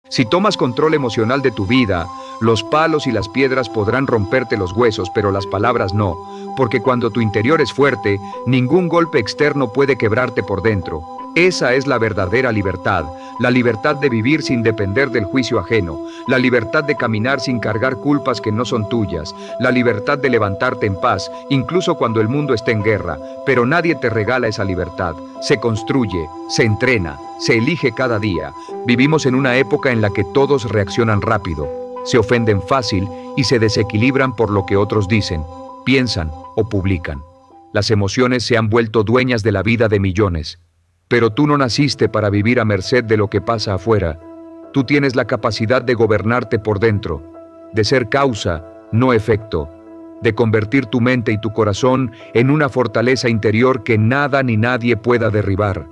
Si tomas control emocional de tu vida, los palos y las piedras podrán romperte los huesos, pero las palabras no, porque cuando tu interior es fuerte, ningún golpe externo puede quebrarte por dentro. Esa es la verdadera libertad, la libertad de vivir sin depender del juicio ajeno, la libertad de caminar sin cargar culpas que no son tuyas, la libertad de levantarte en paz, incluso cuando el mundo esté en guerra, pero nadie te regala esa libertad. Se construye, se entrena, se elige cada día. Vivimos en una época en la que todos reaccionan rápido, se ofenden fácil y se desequilibran por lo que otros dicen, piensan o publican. Las emociones se han vuelto dueñas de la vida de millones. Pero tú no naciste para vivir a merced de lo que pasa afuera. Tú tienes la capacidad de gobernarte por dentro, de ser causa, no efecto, de convertir tu mente y tu corazón en una fortaleza interior que nada ni nadie pueda derribar.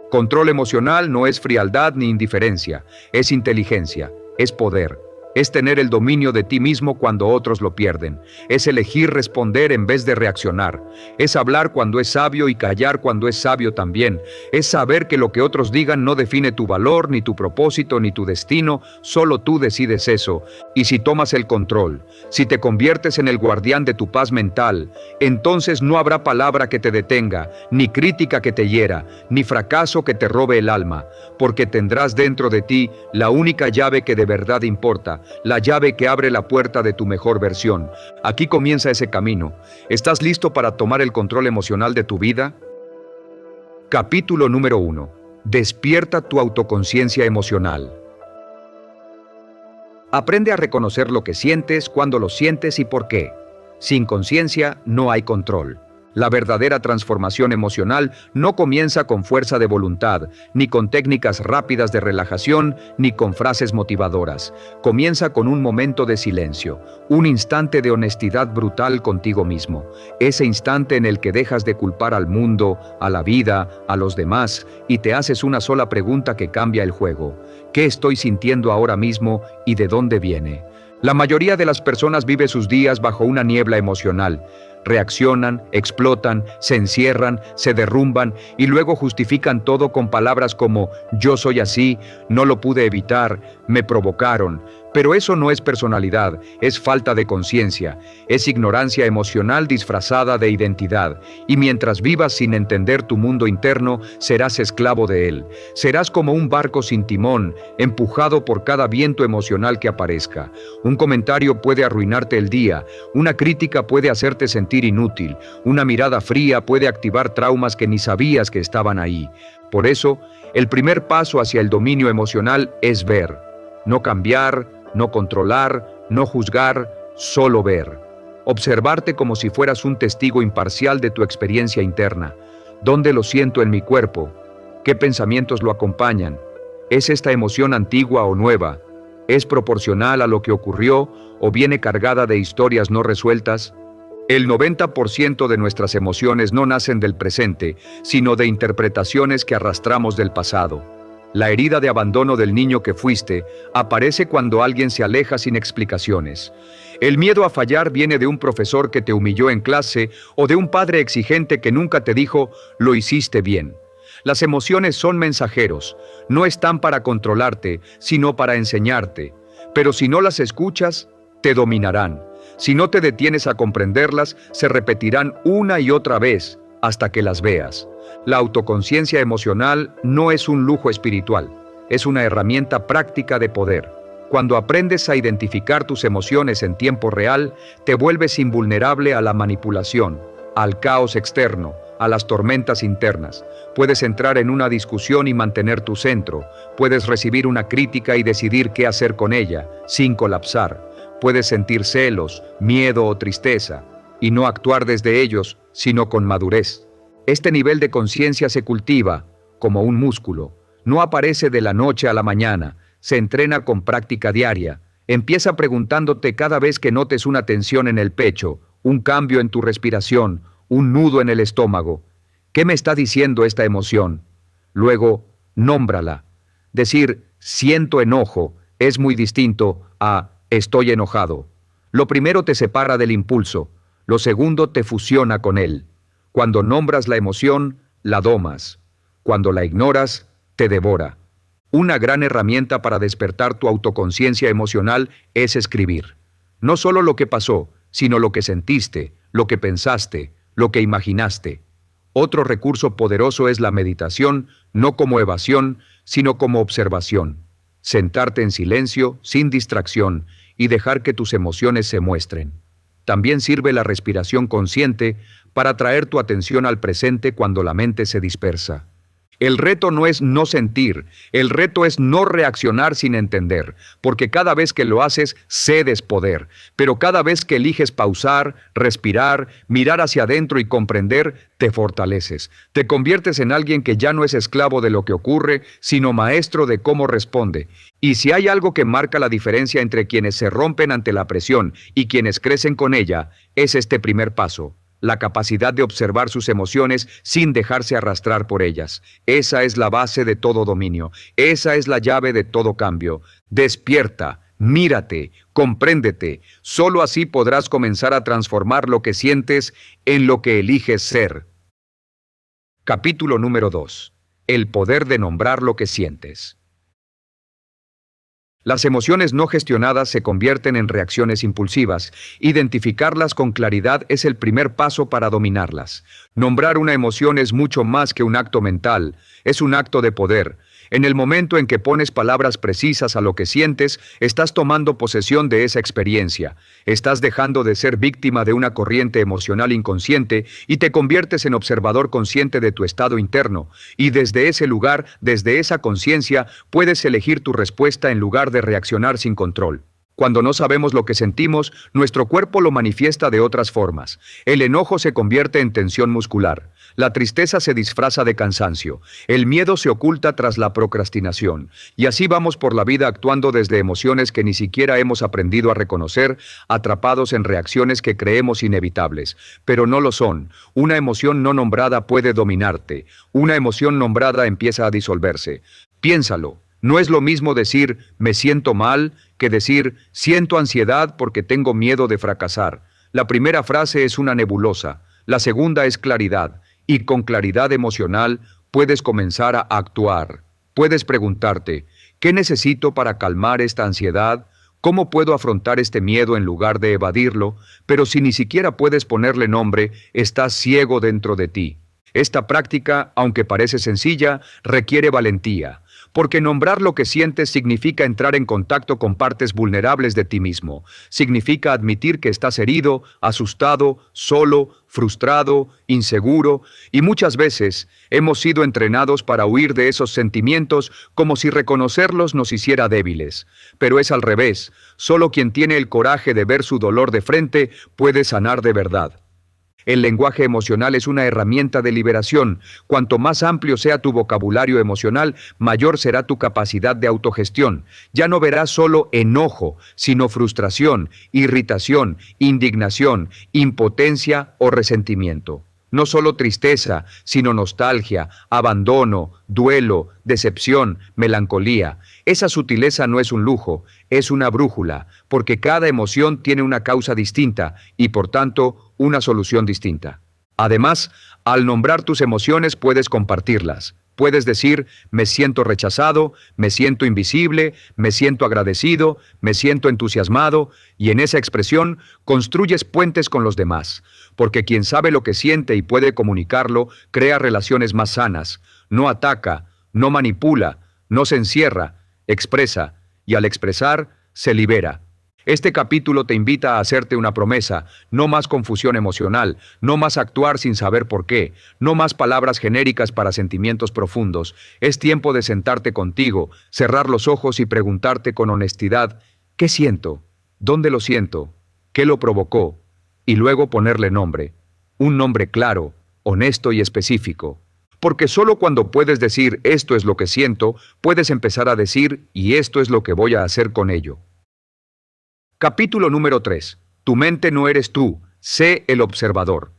Control emocional no es frialdad ni indiferencia, es inteligencia, es poder. Es tener el dominio de ti mismo cuando otros lo pierden. Es elegir responder en vez de reaccionar. Es hablar cuando es sabio y callar cuando es sabio también. Es saber que lo que otros digan no define tu valor, ni tu propósito, ni tu destino. Solo tú decides eso. Y si tomas el control, si te conviertes en el guardián de tu paz mental, entonces no habrá palabra que te detenga, ni crítica que te hiera, ni fracaso que te robe el alma, porque tendrás dentro de ti la única llave que de verdad importa. La llave que abre la puerta de tu mejor versión. Aquí comienza ese camino. ¿Estás listo para tomar el control emocional de tu vida? Capítulo número 1. Despierta tu autoconciencia emocional. Aprende a reconocer lo que sientes, cuándo lo sientes y por qué. Sin conciencia no hay control. La verdadera transformación emocional no comienza con fuerza de voluntad, ni con técnicas rápidas de relajación, ni con frases motivadoras. Comienza con un momento de silencio, un instante de honestidad brutal contigo mismo. Ese instante en el que dejas de culpar al mundo, a la vida, a los demás, y te haces una sola pregunta que cambia el juego. ¿Qué estoy sintiendo ahora mismo y de dónde viene? La mayoría de las personas vive sus días bajo una niebla emocional. Reaccionan, explotan, se encierran, se derrumban y luego justifican todo con palabras como yo soy así, no lo pude evitar, me provocaron. Pero eso no es personalidad, es falta de conciencia, es ignorancia emocional disfrazada de identidad. Y mientras vivas sin entender tu mundo interno, serás esclavo de él. Serás como un barco sin timón, empujado por cada viento emocional que aparezca. Un comentario puede arruinarte el día, una crítica puede hacerte sentir inútil, una mirada fría puede activar traumas que ni sabías que estaban ahí. Por eso, el primer paso hacia el dominio emocional es ver, no cambiar, no controlar, no juzgar, solo ver. Observarte como si fueras un testigo imparcial de tu experiencia interna. ¿Dónde lo siento en mi cuerpo? ¿Qué pensamientos lo acompañan? ¿Es esta emoción antigua o nueva? ¿Es proporcional a lo que ocurrió o viene cargada de historias no resueltas? El 90% de nuestras emociones no nacen del presente, sino de interpretaciones que arrastramos del pasado. La herida de abandono del niño que fuiste aparece cuando alguien se aleja sin explicaciones. El miedo a fallar viene de un profesor que te humilló en clase o de un padre exigente que nunca te dijo, lo hiciste bien. Las emociones son mensajeros, no están para controlarte, sino para enseñarte. Pero si no las escuchas, te dominarán. Si no te detienes a comprenderlas, se repetirán una y otra vez hasta que las veas. La autoconciencia emocional no es un lujo espiritual, es una herramienta práctica de poder. Cuando aprendes a identificar tus emociones en tiempo real, te vuelves invulnerable a la manipulación, al caos externo, a las tormentas internas. Puedes entrar en una discusión y mantener tu centro. Puedes recibir una crítica y decidir qué hacer con ella, sin colapsar. Puedes sentir celos, miedo o tristeza, y no actuar desde ellos, sino con madurez. Este nivel de conciencia se cultiva como un músculo. No aparece de la noche a la mañana, se entrena con práctica diaria. Empieza preguntándote cada vez que notes una tensión en el pecho, un cambio en tu respiración, un nudo en el estómago. ¿Qué me está diciendo esta emoción? Luego, nómbrala. Decir, siento enojo, es muy distinto a estoy enojado. Lo primero te separa del impulso, lo segundo te fusiona con él. Cuando nombras la emoción, la domas. Cuando la ignoras, te devora. Una gran herramienta para despertar tu autoconciencia emocional es escribir. No solo lo que pasó, sino lo que sentiste, lo que pensaste, lo que imaginaste. Otro recurso poderoso es la meditación, no como evasión, sino como observación. Sentarte en silencio, sin distracción, y dejar que tus emociones se muestren. También sirve la respiración consciente para traer tu atención al presente cuando la mente se dispersa. El reto no es no sentir, el reto es no reaccionar sin entender, porque cada vez que lo haces, cedes poder, pero cada vez que eliges pausar, respirar, mirar hacia adentro y comprender, te fortaleces. Te conviertes en alguien que ya no es esclavo de lo que ocurre, sino maestro de cómo responde. Y si hay algo que marca la diferencia entre quienes se rompen ante la presión y quienes crecen con ella, es este primer paso. La capacidad de observar sus emociones sin dejarse arrastrar por ellas. Esa es la base de todo dominio. Esa es la llave de todo cambio. Despierta, mírate, compréndete. Solo así podrás comenzar a transformar lo que sientes en lo que eliges ser. Capítulo número 2. El poder de nombrar lo que sientes. Las emociones no gestionadas se convierten en reacciones impulsivas. Identificarlas con claridad es el primer paso para dominarlas. Nombrar una emoción es mucho más que un acto mental, es un acto de poder. En el momento en que pones palabras precisas a lo que sientes, estás tomando posesión de esa experiencia. Estás dejando de ser víctima de una corriente emocional inconsciente y te conviertes en observador consciente de tu estado interno. Y desde ese lugar, desde esa conciencia, puedes elegir tu respuesta en lugar de reaccionar sin control. Cuando no sabemos lo que sentimos, nuestro cuerpo lo manifiesta de otras formas. El enojo se convierte en tensión muscular. La tristeza se disfraza de cansancio. El miedo se oculta tras la procrastinación. Y así vamos por la vida actuando desde emociones que ni siquiera hemos aprendido a reconocer, atrapados en reacciones que creemos inevitables. Pero no lo son. Una emoción no nombrada puede dominarte. Una emoción nombrada empieza a disolverse. Piénsalo. No es lo mismo decir «me siento mal» que decir «siento ansiedad porque tengo miedo de fracasar». La primera frase es una nebulosa, la segunda es claridad, y con claridad emocional puedes comenzar a actuar. Puedes preguntarte «¿qué necesito para calmar esta ansiedad? ¿Cómo puedo afrontar este miedo en lugar de evadirlo?» Pero si ni siquiera puedes ponerle nombre, estás ciego dentro de ti. Esta práctica, aunque parece sencilla, requiere valentía. Porque nombrar lo que sientes significa entrar en contacto con partes vulnerables de ti mismo. Significa admitir que estás herido, asustado, solo, frustrado, inseguro, y muchas veces hemos sido entrenados para huir de esos sentimientos como si reconocerlos nos hiciera débiles. Pero es al revés. Solo quien tiene el coraje de ver su dolor de frente puede sanar de verdad. El lenguaje emocional es una herramienta de liberación. Cuanto más amplio sea tu vocabulario emocional, mayor será tu capacidad de autogestión. Ya no verás solo enojo, sino frustración, irritación, indignación, impotencia o resentimiento. No solo tristeza, sino nostalgia, abandono, duelo, decepción, melancolía. Esa sutileza no es un lujo, es una brújula, porque cada emoción tiene una causa distinta y, por tanto, una solución distinta. Además, al nombrar tus emociones puedes compartirlas. Puedes decir, me siento rechazado, me siento invisible, me siento agradecido, me siento entusiasmado, y en esa expresión construyes puentes con los demás, porque quien sabe lo que siente y puede comunicarlo, crea relaciones más sanas, no ataca, no manipula, no se encierra, expresa, y al expresar, se libera. Este capítulo te invita a hacerte una promesa, no más confusión emocional, no más actuar sin saber por qué, no más palabras genéricas para sentimientos profundos. Es tiempo de sentarte contigo, cerrar los ojos y preguntarte con honestidad, ¿qué siento? ¿Dónde lo siento? ¿Qué lo provocó? Y luego ponerle nombre, un nombre claro, honesto y específico. Porque solo cuando puedes decir esto es lo que siento, puedes empezar a decir y esto es lo que voy a hacer con ello. Capítulo número 3. Tu mente no eres tú, sé el observador.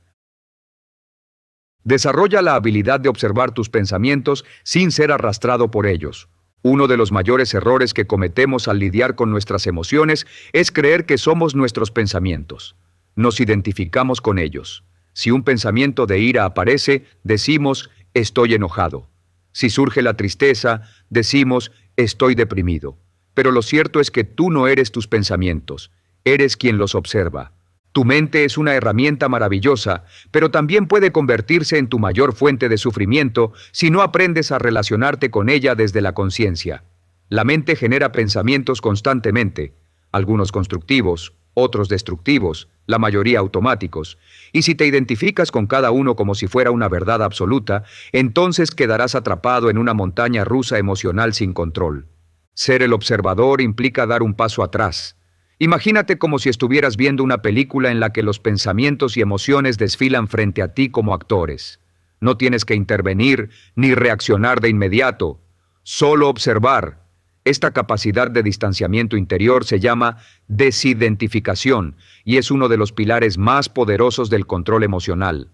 Desarrolla la habilidad de observar tus pensamientos sin ser arrastrado por ellos. Uno de los mayores errores que cometemos al lidiar con nuestras emociones es creer que somos nuestros pensamientos. Nos identificamos con ellos. Si un pensamiento de ira aparece, decimos, estoy enojado. Si surge la tristeza, decimos, estoy deprimido. Pero lo cierto es que tú no eres tus pensamientos, eres quien los observa. Tu mente es una herramienta maravillosa, pero también puede convertirse en tu mayor fuente de sufrimiento si no aprendes a relacionarte con ella desde la conciencia. La mente genera pensamientos constantemente, algunos constructivos, otros destructivos, la mayoría automáticos, y si te identificas con cada uno como si fuera una verdad absoluta, entonces quedarás atrapado en una montaña rusa emocional sin control. Ser el observador implica dar un paso atrás. Imagínate como si estuvieras viendo una película en la que los pensamientos y emociones desfilan frente a ti como actores. No tienes que intervenir ni reaccionar de inmediato, solo observar. Esta capacidad de distanciamiento interior se llama desidentificación y es uno de los pilares más poderosos del control emocional.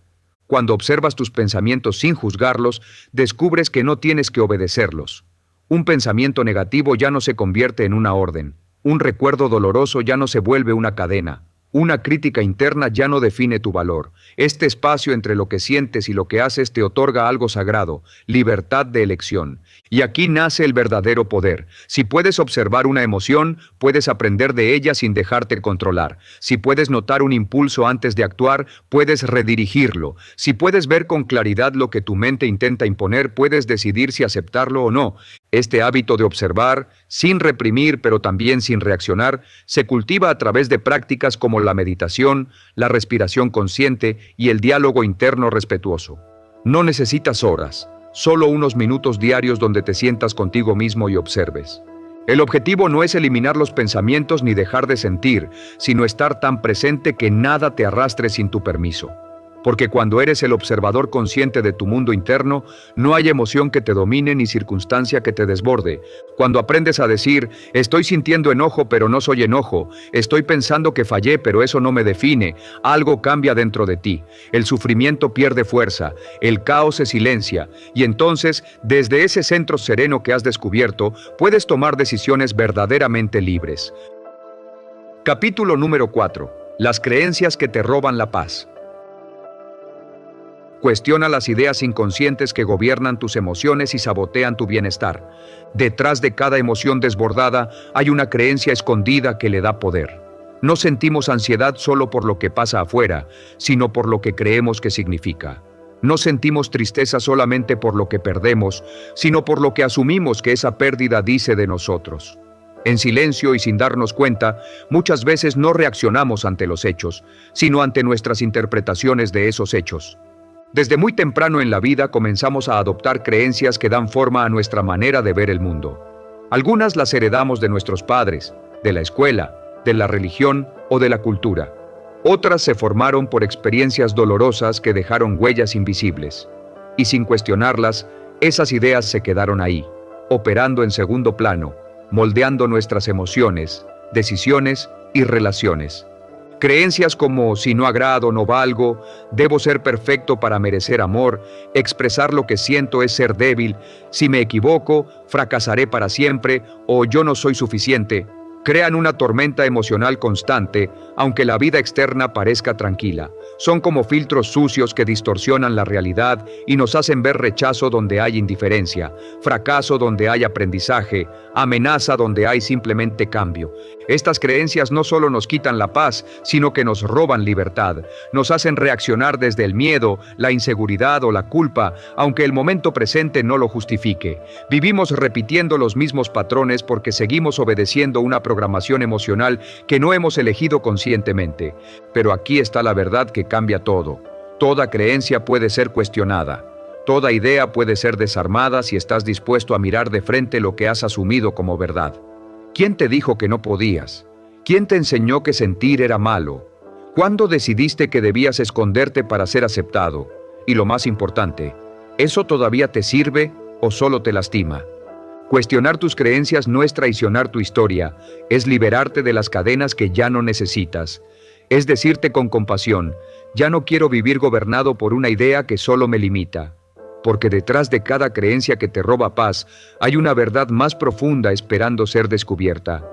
Cuando observas tus pensamientos sin juzgarlos, descubres que no tienes que obedecerlos. Un pensamiento negativo ya no se convierte en una orden. Un recuerdo doloroso ya no se vuelve una cadena. Una crítica interna ya no define tu valor. Este espacio entre lo que sientes y lo que haces te otorga algo sagrado, libertad de elección. Y aquí nace el verdadero poder. Si puedes observar una emoción, puedes aprender de ella sin dejarte controlar. Si puedes notar un impulso antes de actuar, puedes redirigirlo. Si puedes ver con claridad lo que tu mente intenta imponer, puedes decidir si aceptarlo o no. Este hábito de observar, sin reprimir pero también sin reaccionar, se cultiva a través de prácticas como la meditación, la respiración consciente y el diálogo interno respetuoso. No necesitas horas, solo unos minutos diarios donde te sientas contigo mismo y observes. El objetivo no es eliminar los pensamientos ni dejar de sentir, sino estar tan presente que nada te arrastre sin tu permiso. Porque cuando eres el observador consciente de tu mundo interno, no hay emoción que te domine ni circunstancia que te desborde. Cuando aprendes a decir, estoy sintiendo enojo pero no soy enojo, estoy pensando que fallé pero eso no me define, algo cambia dentro de ti. El sufrimiento pierde fuerza, el caos se silencia, y entonces, desde ese centro sereno que has descubierto, puedes tomar decisiones verdaderamente libres. Capítulo número 4. Las creencias que te roban la paz. Cuestiona las ideas inconscientes que gobiernan tus emociones y sabotean tu bienestar. Detrás de cada emoción desbordada hay una creencia escondida que le da poder. No sentimos ansiedad solo por lo que pasa afuera, sino por lo que creemos que significa. No sentimos tristeza solamente por lo que perdemos, sino por lo que asumimos que esa pérdida dice de nosotros. En silencio y sin darnos cuenta, muchas veces no reaccionamos ante los hechos, sino ante nuestras interpretaciones de esos hechos. Desde muy temprano en la vida comenzamos a adoptar creencias que dan forma a nuestra manera de ver el mundo. Algunas las heredamos de nuestros padres, de la escuela, de la religión o de la cultura. Otras se formaron por experiencias dolorosas que dejaron huellas invisibles. Y sin cuestionarlas, esas ideas se quedaron ahí, operando en segundo plano, moldeando nuestras emociones, decisiones y relaciones. Creencias como si no agrado, no valgo, debo ser perfecto para merecer amor, expresar lo que siento es ser débil, si me equivoco, fracasaré para siempre o yo no soy suficiente, crean una tormenta emocional constante, aunque la vida externa parezca tranquila. Son como filtros sucios que distorsionan la realidad y nos hacen ver rechazo donde hay indiferencia, fracaso donde hay aprendizaje, amenaza donde hay simplemente cambio. Estas creencias no solo nos quitan la paz, sino que nos roban libertad. Nos hacen reaccionar desde el miedo, la inseguridad o la culpa, aunque el momento presente no lo justifique. Vivimos repitiendo los mismos patrones porque seguimos obedeciendo una programación emocional que no hemos elegido conscientemente. Pero aquí está la verdad que cambia todo. Toda creencia puede ser cuestionada. Toda idea puede ser desarmada si estás dispuesto a mirar de frente lo que has asumido como verdad. ¿Quién te dijo que no podías? ¿Quién te enseñó que sentir era malo? ¿Cuándo decidiste que debías esconderte para ser aceptado? Y lo más importante, ¿eso todavía te sirve o solo te lastima? Cuestionar tus creencias no es traicionar tu historia, es liberarte de las cadenas que ya no necesitas. Es decirte con compasión, ya no quiero vivir gobernado por una idea que solo me limita. Porque detrás de cada creencia que te roba paz, hay una verdad más profunda esperando ser descubierta.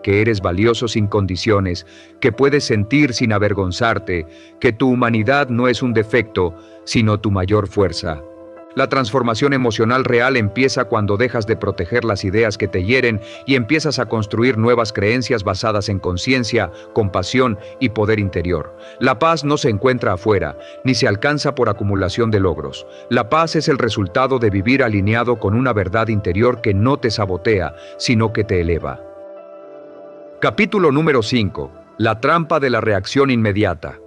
Que eres valioso sin condiciones, que puedes sentir sin avergonzarte, que tu humanidad no es un defecto, sino tu mayor fuerza. La transformación emocional real empieza cuando dejas de proteger las ideas que te hieren y empiezas a construir nuevas creencias basadas en conciencia, compasión y poder interior. La paz no se encuentra afuera, ni se alcanza por acumulación de logros. La paz es el resultado de vivir alineado con una verdad interior que no te sabotea, sino que te eleva. Capítulo número 5. La trampa de la reacción inmediata.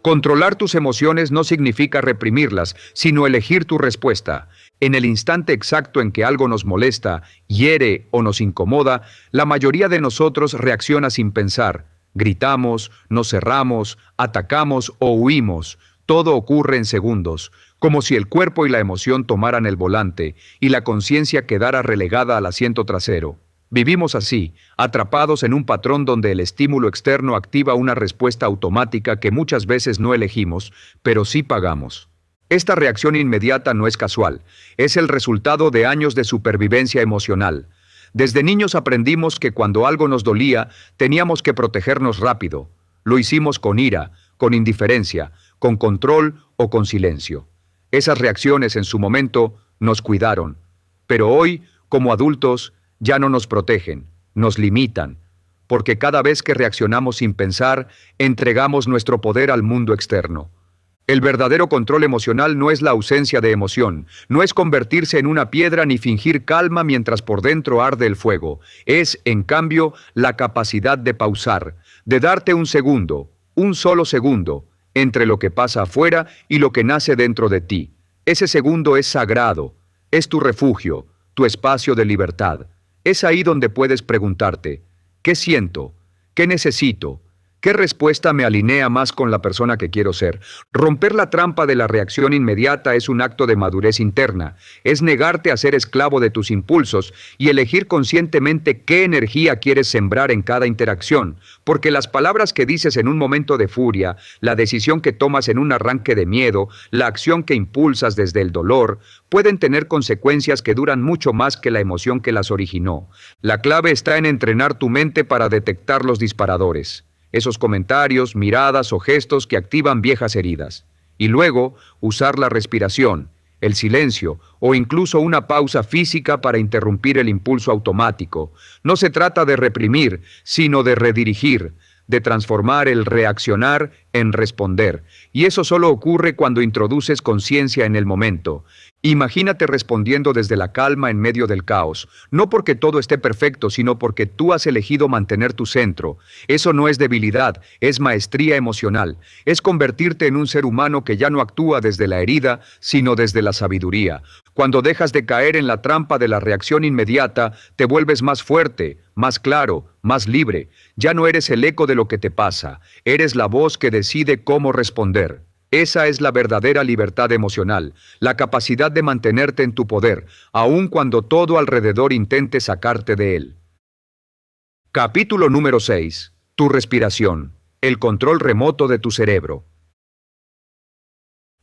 Controlar tus emociones no significa reprimirlas, sino elegir tu respuesta. En el instante exacto en que algo nos molesta, hiere o nos incomoda, la mayoría de nosotros reacciona sin pensar. Gritamos, nos cerramos, atacamos o huimos. Todo ocurre en segundos, como si el cuerpo y la emoción tomaran el volante y la conciencia quedara relegada al asiento trasero. Vivimos así, atrapados en un patrón donde el estímulo externo activa una respuesta automática que muchas veces no elegimos, pero sí pagamos. Esta reacción inmediata no es casual, es el resultado de años de supervivencia emocional. Desde niños aprendimos que cuando algo nos dolía, teníamos que protegernos rápido. Lo hicimos con ira, con indiferencia, con control o con silencio. Esas reacciones en su momento nos cuidaron, pero hoy, como adultos, ya no nos protegen, nos limitan, porque cada vez que reaccionamos sin pensar, entregamos nuestro poder al mundo externo. El verdadero control emocional no es la ausencia de emoción, no es convertirse en una piedra ni fingir calma mientras por dentro arde el fuego. Es, en cambio, la capacidad de pausar, de darte un segundo, un solo segundo, entre lo que pasa afuera y lo que nace dentro de ti. Ese segundo es sagrado, es tu refugio, tu espacio de libertad. Es ahí donde puedes preguntarte, ¿qué siento? ¿Qué necesito? ¿Qué respuesta me alinea más con la persona que quiero ser? Romper la trampa de la reacción inmediata es un acto de madurez interna. Es negarte a ser esclavo de tus impulsos y elegir conscientemente qué energía quieres sembrar en cada interacción. Porque las palabras que dices en un momento de furia, la decisión que tomas en un arranque de miedo, la acción que impulsas desde el dolor, pueden tener consecuencias que duran mucho más que la emoción que las originó. La clave está en entrenar tu mente para detectar los disparadores. Esos comentarios, miradas o gestos que activan viejas heridas. Y luego, usar la respiración, el silencio o incluso una pausa física para interrumpir el impulso automático. No se trata de reprimir, sino de redirigir, de transformar el reaccionar en responder. Y eso solo ocurre cuando introduces conciencia en el momento. Imagínate respondiendo desde la calma en medio del caos, no porque todo esté perfecto, sino porque tú has elegido mantener tu centro. Eso no es debilidad, es maestría emocional. Es convertirte en un ser humano que ya no actúa desde la herida, sino desde la sabiduría. Cuando dejas de caer en la trampa de la reacción inmediata, te vuelves más fuerte, más claro, más libre. Ya no eres el eco de lo que te pasa, eres la voz que decide cómo responder. Esa es la verdadera libertad emocional, la capacidad de mantenerte en tu poder, aun cuando todo alrededor intente sacarte de él. Capítulo número 6. Tu respiración, el control remoto de tu cerebro.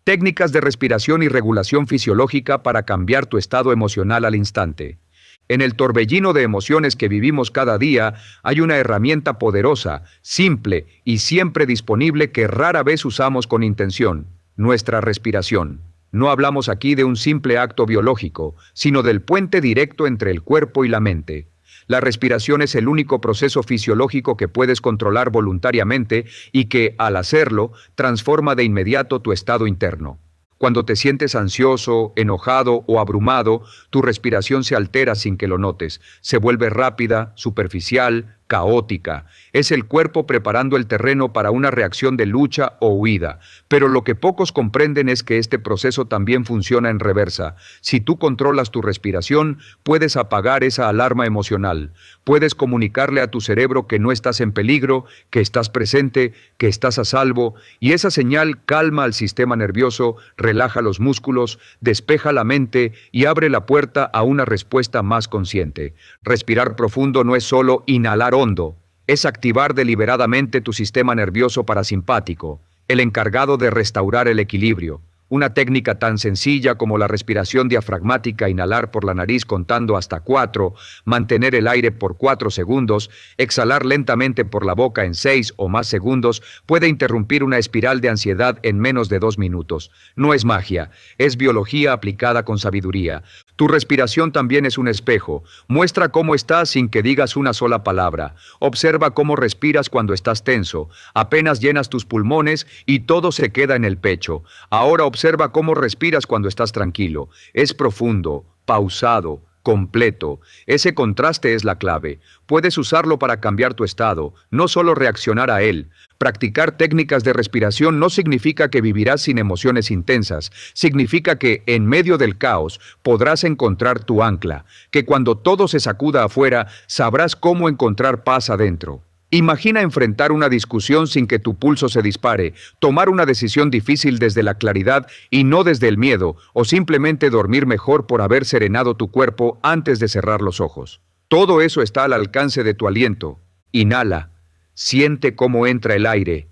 Técnicas de respiración y regulación fisiológica para cambiar tu estado emocional al instante. En el torbellino de emociones que vivimos cada día, hay una herramienta poderosa, simple y siempre disponible que rara vez usamos con intención: nuestra respiración. No hablamos aquí de un simple acto biológico, sino del puente directo entre el cuerpo y la mente. La respiración es el único proceso fisiológico que puedes controlar voluntariamente y que, al hacerlo, transforma de inmediato tu estado interno. Cuando te sientes ansioso, enojado o abrumado, tu respiración se altera sin que lo notes. Se vuelve rápida, superficial, caótica. Es el cuerpo preparando el terreno para una reacción de lucha o huida. Pero lo que pocos comprenden es que este proceso también funciona en reversa. Si tú controlas tu respiración, puedes apagar esa alarma emocional. Puedes comunicarle a tu cerebro que no estás en peligro, que estás presente, que estás a salvo, y esa señal calma al sistema nervioso, relaja los músculos, despeja la mente y abre la puerta a una respuesta más consciente. Respirar profundo no es solo inhalar hondo, es activar deliberadamente tu sistema nervioso parasimpático, el encargado de restaurar el equilibrio. Una técnica tan sencilla como la respiración diafragmática, inhalar por la nariz contando hasta 4, mantener el aire por 4 segundos, exhalar lentamente por la boca en 6 o más segundos, puede interrumpir una espiral de ansiedad en menos de 2 minutos. No es magia, es biología aplicada con sabiduría. Tu respiración también es un espejo. Muestra cómo estás sin que digas una sola palabra. Observa cómo respiras cuando estás tenso. Apenas llenas tus pulmones y todo se queda en el pecho. Ahora observa cómo respiras cuando estás tranquilo. Es profundo, pausado, completo. Ese contraste es la clave. Puedes usarlo para cambiar tu estado, no solo reaccionar a él. Practicar técnicas de respiración no significa que vivirás sin emociones intensas. Significa que, en medio del caos, podrás encontrar tu ancla, que cuando todo se sacuda afuera, sabrás cómo encontrar paz adentro. Imagina enfrentar una discusión sin que tu pulso se dispare, tomar una decisión difícil desde la claridad y no desde el miedo, o simplemente dormir mejor por haber serenado tu cuerpo antes de cerrar los ojos. Todo eso está al alcance de tu aliento. Inhala, siente cómo entra el aire.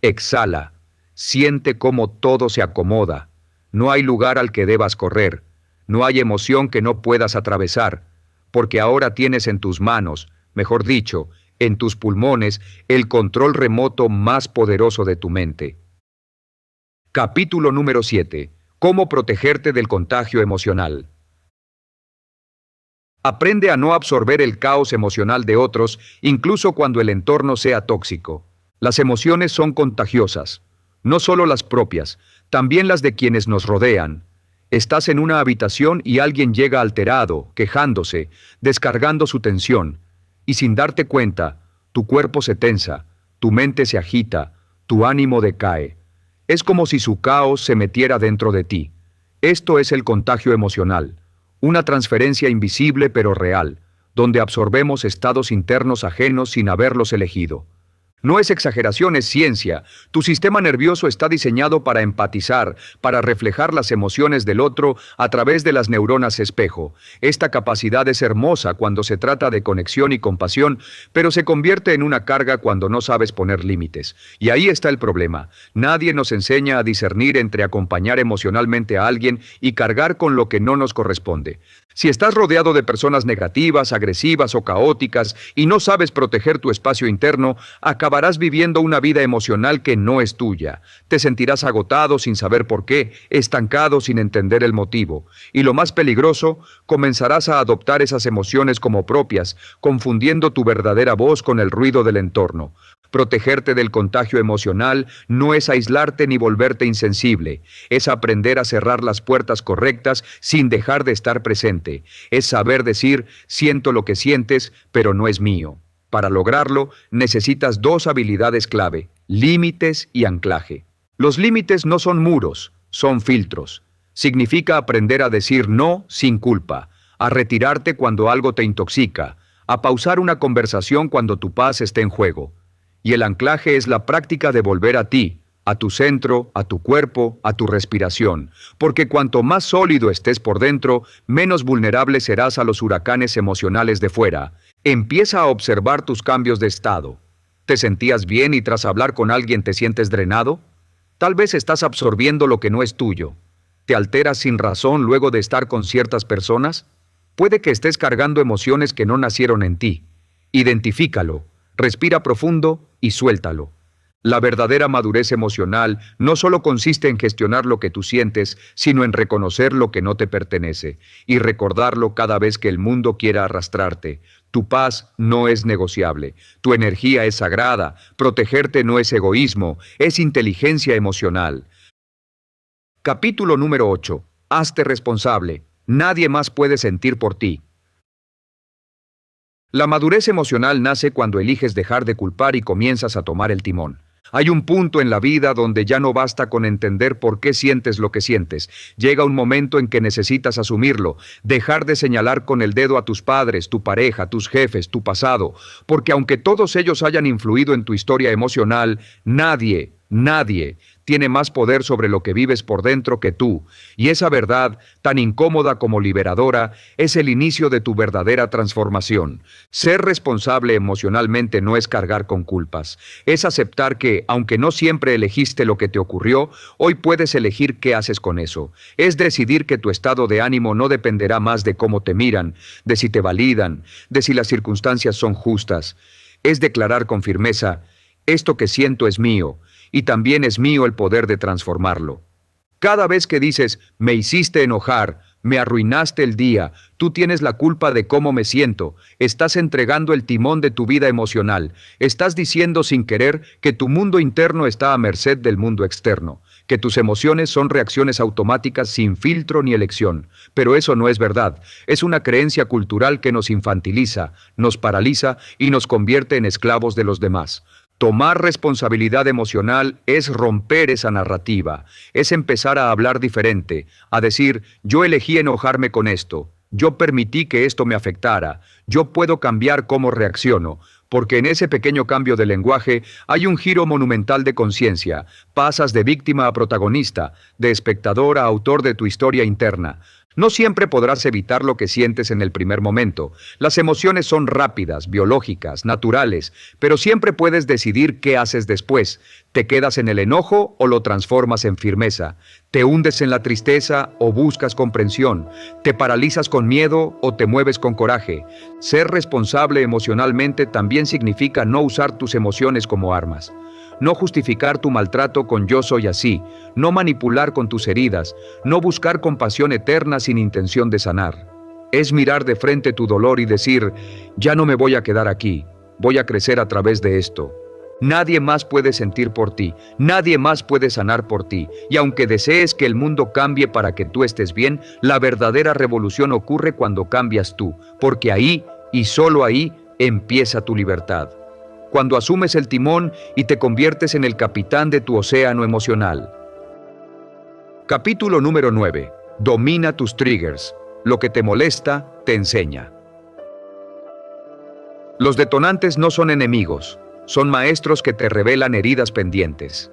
Exhala, siente cómo todo se acomoda. No hay lugar al que debas correr, no hay emoción que no puedas atravesar, porque ahora tienes en tus manos, mejor dicho, en tus pulmones, el control remoto más poderoso de tu mente. Capítulo número 7. Cómo protegerte del contagio emocional. Aprende a no absorber el caos emocional de otros, incluso cuando el entorno sea tóxico. Las emociones son contagiosas, no solo las propias, también las de quienes nos rodean. Estás en una habitación y alguien llega alterado, quejándose, descargando su tensión. Y sin darte cuenta, tu cuerpo se tensa, tu mente se agita, tu ánimo decae. Es como si su caos se metiera dentro de ti. Esto es el contagio emocional, una transferencia invisible pero real, donde absorbemos estados internos ajenos sin haberlos elegido. No es exageración, es ciencia. Tu sistema nervioso está diseñado para empatizar, para reflejar las emociones del otro a través de las neuronas espejo. Esta capacidad es hermosa cuando se trata de conexión y compasión, pero se convierte en una carga cuando no sabes poner límites. Y ahí está el problema. Nadie nos enseña a discernir entre acompañar emocionalmente a alguien y cargar con lo que no nos corresponde. Si estás rodeado de personas negativas, agresivas o caóticas y no sabes proteger tu espacio interno, acabarás viviendo una vida emocional que no es tuya. Te sentirás agotado sin saber por qué, estancado sin entender el motivo. Y lo más peligroso, comenzarás a adoptar esas emociones como propias, confundiendo tu verdadera voz con el ruido del entorno. Protegerte del contagio emocional no es aislarte ni volverte insensible, es aprender a cerrar las puertas correctas sin dejar de estar presente, es saber decir, siento lo que sientes, pero no es mío. Para lograrlo, necesitas dos habilidades clave, límites y anclaje. Los límites no son muros, son filtros. Significa aprender a decir no sin culpa, a retirarte cuando algo te intoxica, a pausar una conversación cuando tu paz esté en juego. Y el anclaje es la práctica de volver a ti, a tu centro, a tu cuerpo, a tu respiración, porque cuanto más sólido estés por dentro, menos vulnerable serás a los huracanes emocionales de fuera. Empieza a observar tus cambios de estado. ¿Te sentías bien y tras hablar con alguien te sientes drenado? Tal vez estás absorbiendo lo que no es tuyo. ¿Te alteras sin razón luego de estar con ciertas personas? Puede que estés cargando emociones que no nacieron en ti. Identifícalo. Respira profundo y suéltalo. La verdadera madurez emocional no solo consiste en gestionar lo que tú sientes, sino en reconocer lo que no te pertenece y recordarlo cada vez que el mundo quiera arrastrarte. Tu paz no es negociable, tu energía es sagrada, protegerte no es egoísmo, es inteligencia emocional. Capítulo número 8. Hazte responsable. Nadie más puede sentir por ti. La madurez emocional nace cuando eliges dejar de culpar y comienzas a tomar el timón. Hay un punto en la vida donde ya no basta con entender por qué sientes lo que sientes. Llega un momento en que necesitas asumirlo, dejar de señalar con el dedo a tus padres, tu pareja, tus jefes, tu pasado, porque aunque todos ellos hayan influido en tu historia emocional, nadie, Nadie tiene más poder sobre lo que vives por dentro que tú, y esa verdad, tan incómoda como liberadora, es el inicio de tu verdadera transformación. Ser responsable emocionalmente no es cargar con culpas, es aceptar que, aunque no siempre elegiste lo que te ocurrió, hoy puedes elegir qué haces con eso. Es decidir que tu estado de ánimo no dependerá más de cómo te miran, de si te validan, de si las circunstancias son justas. Es declarar con firmeza: esto que siento es mío, y también es mío el poder de transformarlo. Cada vez que dices, me hiciste enojar, me arruinaste el día, tú tienes la culpa de cómo me siento, estás entregando el timón de tu vida emocional, estás diciendo sin querer que tu mundo interno está a merced del mundo externo, que tus emociones son reacciones automáticas sin filtro ni elección. Pero eso no es verdad, es una creencia cultural que nos infantiliza, nos paraliza y nos convierte en esclavos de los demás. Tomar responsabilidad emocional es romper esa narrativa, es empezar a hablar diferente, a decir, yo elegí enojarme con esto, yo permití que esto me afectara, yo puedo cambiar cómo reacciono, porque en ese pequeño cambio de lenguaje hay un giro monumental de conciencia, pasas de víctima a protagonista, de espectador a autor de tu historia interna. No siempre podrás evitar lo que sientes en el primer momento. Las emociones son rápidas, biológicas, naturales, pero siempre puedes decidir qué haces después. ¿Te quedas en el enojo o lo transformas en firmeza? ¿Te hundes en la tristeza o buscas comprensión? ¿Te paralizas con miedo o te mueves con coraje? Ser responsable emocionalmente también significa no usar tus emociones como armas. No justificar tu maltrato con yo soy así, no manipular con tus heridas, no buscar compasión eterna sin intención de sanar. Es mirar de frente tu dolor y decir, ya no me voy a quedar aquí, voy a crecer a través de esto. Nadie más puede sentir por ti, nadie más puede sanar por ti, y aunque desees que el mundo cambie para que tú estés bien, la verdadera revolución ocurre cuando cambias tú, porque ahí, y solo ahí, empieza tu libertad. Cuando asumes el timón y te conviertes en el capitán de tu océano emocional. Capítulo número 9. Domina tus triggers. Lo que te molesta, te enseña. Los detonantes no son enemigos, son maestros que te revelan heridas pendientes.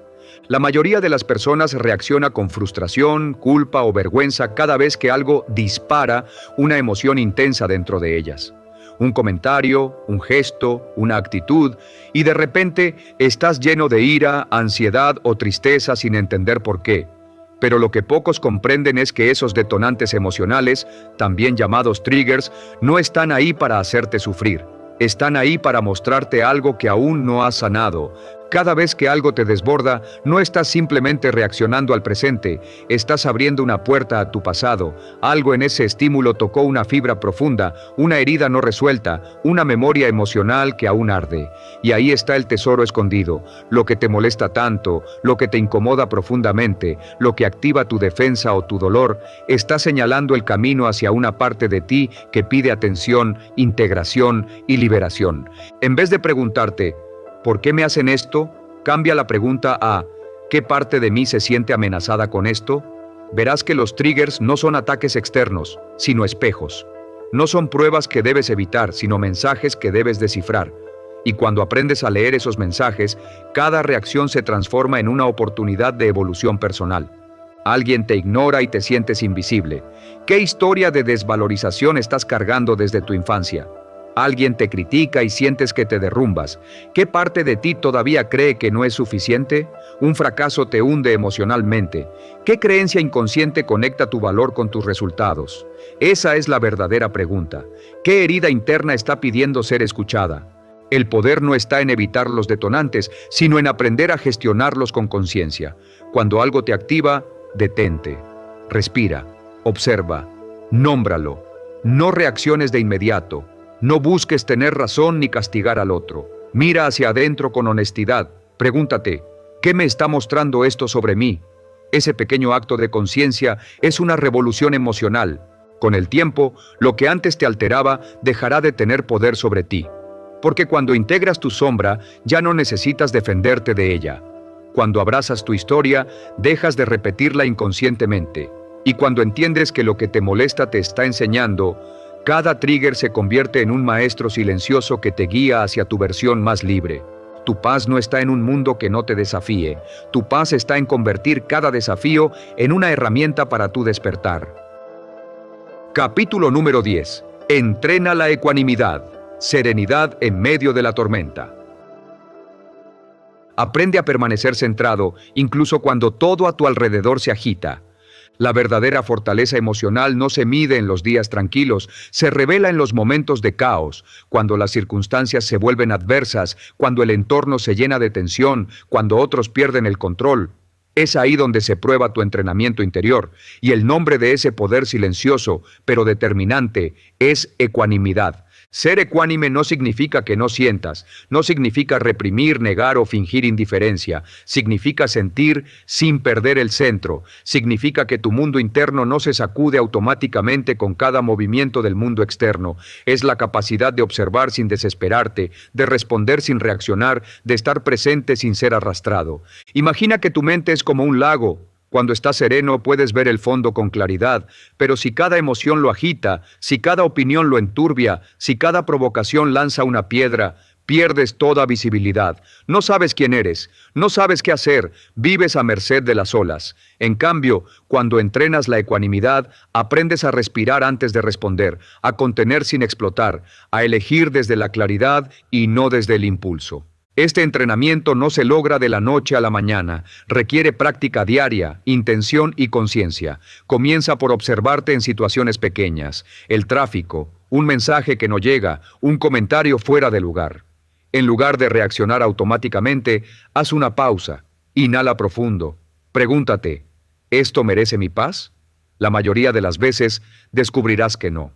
La mayoría de las personas reacciona con frustración, culpa o vergüenza cada vez que algo dispara una emoción intensa dentro de ellas. Un comentario, un gesto, una actitud, y de repente estás lleno de ira, ansiedad o tristeza sin entender por qué. Pero lo que pocos comprenden es que esos detonantes emocionales, también llamados triggers, no están ahí para hacerte sufrir. Están ahí para mostrarte algo que aún no has sanado. Cada vez que algo te desborda, no estás simplemente reaccionando al presente, estás abriendo una puerta a tu pasado. Algo en ese estímulo tocó una fibra profunda, una herida no resuelta, una memoria emocional que aún arde. Y ahí está el tesoro escondido, lo que te molesta tanto, lo que te incomoda profundamente, lo que activa tu defensa o tu dolor, está señalando el camino hacia una parte de ti que pide atención, integración y liberación. En vez de preguntarte, ¿por qué me hacen esto? Cambia la pregunta a ¿qué parte de mí se siente amenazada con esto? Verás que los triggers no son ataques externos, sino espejos. No son pruebas que debes evitar, sino mensajes que debes descifrar. Y cuando aprendes a leer esos mensajes, cada reacción se transforma en una oportunidad de evolución personal. Alguien te ignora y te sientes invisible. ¿Qué historia de desvalorización estás cargando desde tu infancia? Alguien te critica y sientes que te derrumbas. ¿Qué parte de ti todavía cree que no es suficiente? Un fracaso te hunde emocionalmente. ¿Qué creencia inconsciente conecta tu valor con tus resultados? Esa es la verdadera pregunta. ¿Qué herida interna está pidiendo ser escuchada? El poder no está en evitar los detonantes, sino en aprender a gestionarlos con conciencia. Cuando algo te activa, detente. Respira, observa, nómbralo. No reacciones de inmediato. No busques tener razón ni castigar al otro. Mira hacia adentro con honestidad. Pregúntate, ¿qué me está mostrando esto sobre mí? Ese pequeño acto de conciencia es una revolución emocional. Con el tiempo, lo que antes te alteraba dejará de tener poder sobre ti. Porque cuando integras tu sombra, ya no necesitas defenderte de ella. Cuando abrazas tu historia, dejas de repetirla inconscientemente. Y cuando entiendes que lo que te molesta te está enseñando, cada trigger se convierte en un maestro silencioso que te guía hacia tu versión más libre. Tu paz no está en un mundo que no te desafíe. Tu paz está en convertir cada desafío en una herramienta para tu despertar. Capítulo número 10. Entrena la ecuanimidad. Serenidad en medio de la tormenta. Aprende a permanecer centrado, incluso cuando todo a tu alrededor se agita. La verdadera fortaleza emocional no se mide en los días tranquilos, se revela en los momentos de caos, cuando las circunstancias se vuelven adversas, cuando el entorno se llena de tensión, cuando otros pierden el control. Es ahí donde se prueba tu entrenamiento interior, y el nombre de ese poder silencioso, pero determinante, es ecuanimidad. Ser ecuánime no significa que no sientas, no significa reprimir, negar o fingir indiferencia, significa sentir sin perder el centro, significa que tu mundo interno no se sacude automáticamente con cada movimiento del mundo externo, es la capacidad de observar sin desesperarte, de responder sin reaccionar, de estar presente sin ser arrastrado. Imagina que tu mente es como un lago. Cuando estás sereno puedes ver el fondo con claridad, pero si cada emoción lo agita, si cada opinión lo enturbia, si cada provocación lanza una piedra, pierdes toda visibilidad. No sabes quién eres, no sabes qué hacer, vives a merced de las olas. En cambio, cuando entrenas la ecuanimidad, aprendes a respirar antes de responder, a contener sin explotar, a elegir desde la claridad y no desde el impulso. Este entrenamiento no se logra de la noche a la mañana, requiere práctica diaria, intención y conciencia. Comienza por observarte en situaciones pequeñas, el tráfico, un mensaje que no llega, un comentario fuera de lugar. En lugar de reaccionar automáticamente, haz una pausa, inhala profundo, pregúntate, ¿esto merece mi paz? La mayoría de las veces descubrirás que no.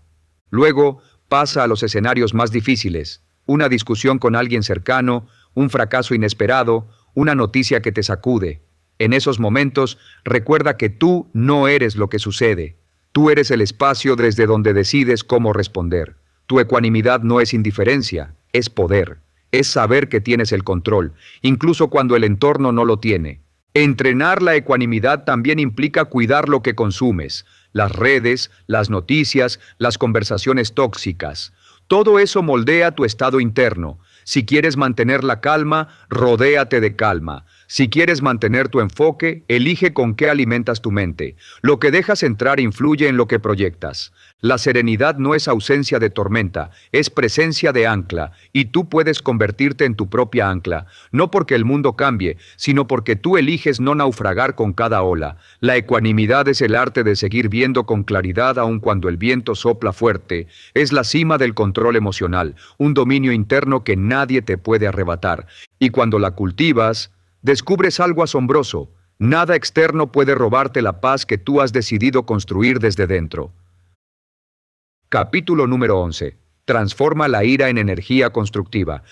Luego, pasa a los escenarios más difíciles, una discusión con alguien cercano, un fracaso inesperado, una noticia que te sacude. En esos momentos, recuerda que tú no eres lo que sucede. Tú eres el espacio desde donde decides cómo responder. Tu ecuanimidad no es indiferencia, es poder. Es saber que tienes el control, incluso cuando el entorno no lo tiene. Entrenar la ecuanimidad también implica cuidar lo que consumes, las redes, las noticias, las conversaciones tóxicas. Todo eso moldea tu estado interno. Si quieres mantener la calma, rodéate de calma. Si quieres mantener tu enfoque, elige con qué alimentas tu mente. Lo que dejas entrar influye en lo que proyectas. La serenidad no es ausencia de tormenta, es presencia de ancla, y tú puedes convertirte en tu propia ancla, no porque el mundo cambie, sino porque tú eliges no naufragar con cada ola. La ecuanimidad es el arte de seguir viendo con claridad aun cuando el viento sopla fuerte. Es la cima del control emocional, un dominio interno que nadie te puede arrebatar. Y cuando la cultivas, descubres algo asombroso. Nada externo puede robarte la paz que tú has decidido construir desde dentro. Capítulo número 11. Transforma la ira en energía constructiva.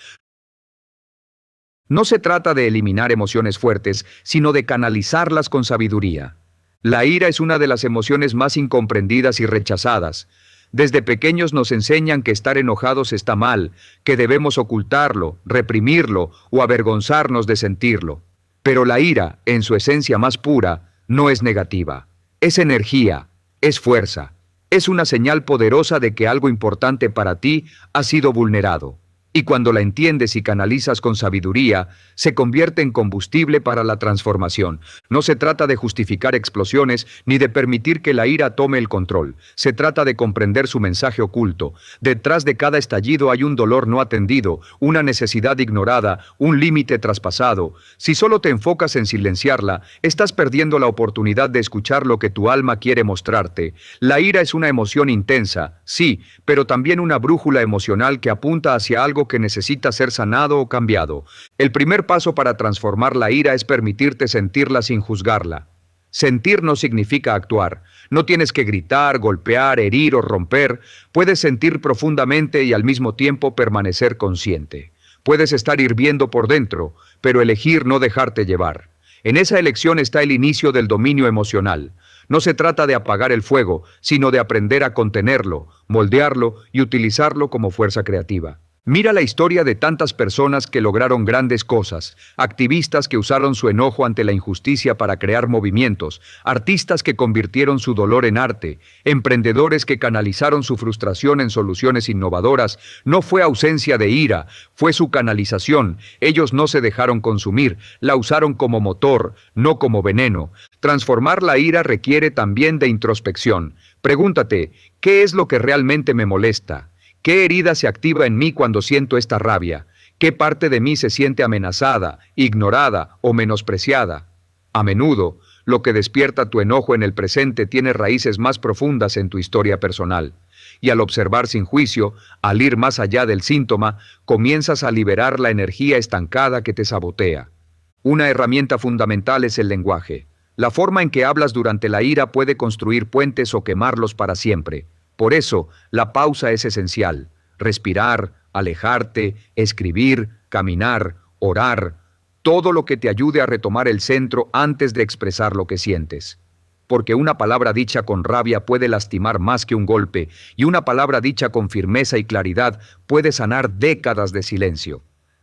No se trata de eliminar emociones fuertes, sino de canalizarlas con sabiduría. La ira es una de las emociones más incomprendidas y rechazadas. Desde pequeños nos enseñan que estar enojados está mal, que debemos ocultarlo, reprimirlo o avergonzarnos de sentirlo. Pero la ira, en su esencia más pura, no es negativa. Es energía, es fuerza. Es una señal poderosa de que algo importante para ti ha sido vulnerado. Y cuando la entiendes y canalizas con sabiduría, se convierte en combustible para la transformación. No se trata de justificar explosiones ni de permitir que la ira tome el control. Se trata de comprender su mensaje oculto. Detrás de cada estallido hay un dolor no atendido, una necesidad ignorada, un límite traspasado. Si solo te enfocas en silenciarla, estás perdiendo la oportunidad de escuchar lo que tu alma quiere mostrarte. La ira es una emoción intensa, sí, pero también una brújula emocional que apunta hacia algo que necesita ser sanado o cambiado. El primer paso para transformar la ira es permitirte sentirla sin juzgarla. Sentir no significa actuar. No tienes que gritar, golpear, herir o romper. Puedes sentir profundamente y al mismo tiempo permanecer consciente. Puedes estar hirviendo por dentro, pero elegir no dejarte llevar. En esa elección está el inicio del dominio emocional. No se trata de apagar el fuego, sino de aprender a contenerlo, moldearlo y utilizarlo como fuerza creativa. Mira la historia de tantas personas que lograron grandes cosas, activistas que usaron su enojo ante la injusticia para crear movimientos, artistas que convirtieron su dolor en arte, emprendedores que canalizaron su frustración en soluciones innovadoras. No fue ausencia de ira, fue su canalización. Ellos no se dejaron consumir, la usaron como motor, no como veneno. Transformar la ira requiere también de introspección. Pregúntate, ¿qué es lo que realmente me molesta? ¿Qué herida se activa en mí cuando siento esta rabia? ¿Qué parte de mí se siente amenazada, ignorada o menospreciada? A menudo, lo que despierta tu enojo en el presente tiene raíces más profundas en tu historia personal. Y al observar sin juicio, al ir más allá del síntoma, comienzas a liberar la energía estancada que te sabotea. Una herramienta fundamental es el lenguaje. La forma en que hablas durante la ira puede construir puentes o quemarlos para siempre. Por eso, la pausa es esencial. Respirar, alejarte, escribir, caminar, orar, todo lo que te ayude a retomar el centro antes de expresar lo que sientes. Porque una palabra dicha con rabia puede lastimar más que un golpe, y una palabra dicha con firmeza y claridad puede sanar décadas de silencio.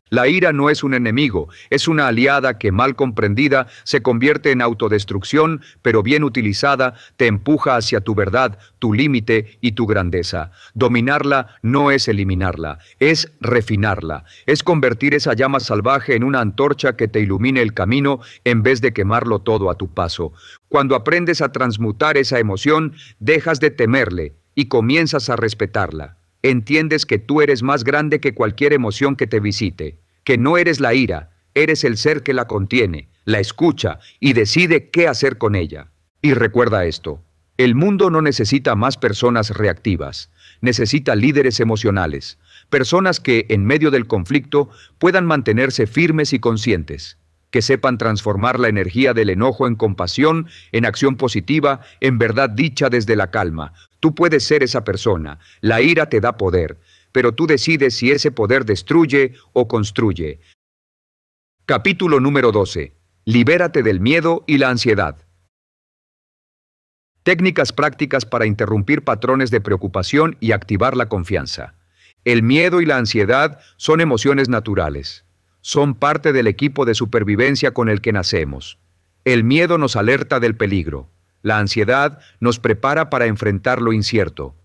La ira no es un enemigo, es una aliada que, mal comprendida, se convierte en autodestrucción, pero bien utilizada, te empuja hacia tu verdad, tu límite y tu grandeza. Dominarla no es eliminarla, es refinarla, es convertir esa llama salvaje en una antorcha que te ilumine el camino en vez de quemarlo todo a tu paso. Cuando aprendes a transmutar esa emoción, dejas de temerle y comienzas a respetarla. Entiendes que tú eres más grande que cualquier emoción que te visite, que no eres la ira, eres el ser que la contiene, la escucha y decide qué hacer con ella. Y recuerda esto, el mundo no necesita más personas reactivas, necesita líderes emocionales, personas que, en medio del conflicto, puedan mantenerse firmes y conscientes, que sepan transformar la energía del enojo en compasión, en acción positiva, en verdad dicha desde la calma. Tú puedes ser esa persona. La ira te da poder, pero tú decides si ese poder destruye o construye. Capítulo número 12. Libérate del miedo y la ansiedad. Técnicas prácticas para interrumpir patrones de preocupación y activar la confianza. El miedo y la ansiedad son emociones naturales. Son parte del equipo de supervivencia con el que nacemos. El miedo nos alerta del peligro. La ansiedad nos prepara para enfrentar lo incierto.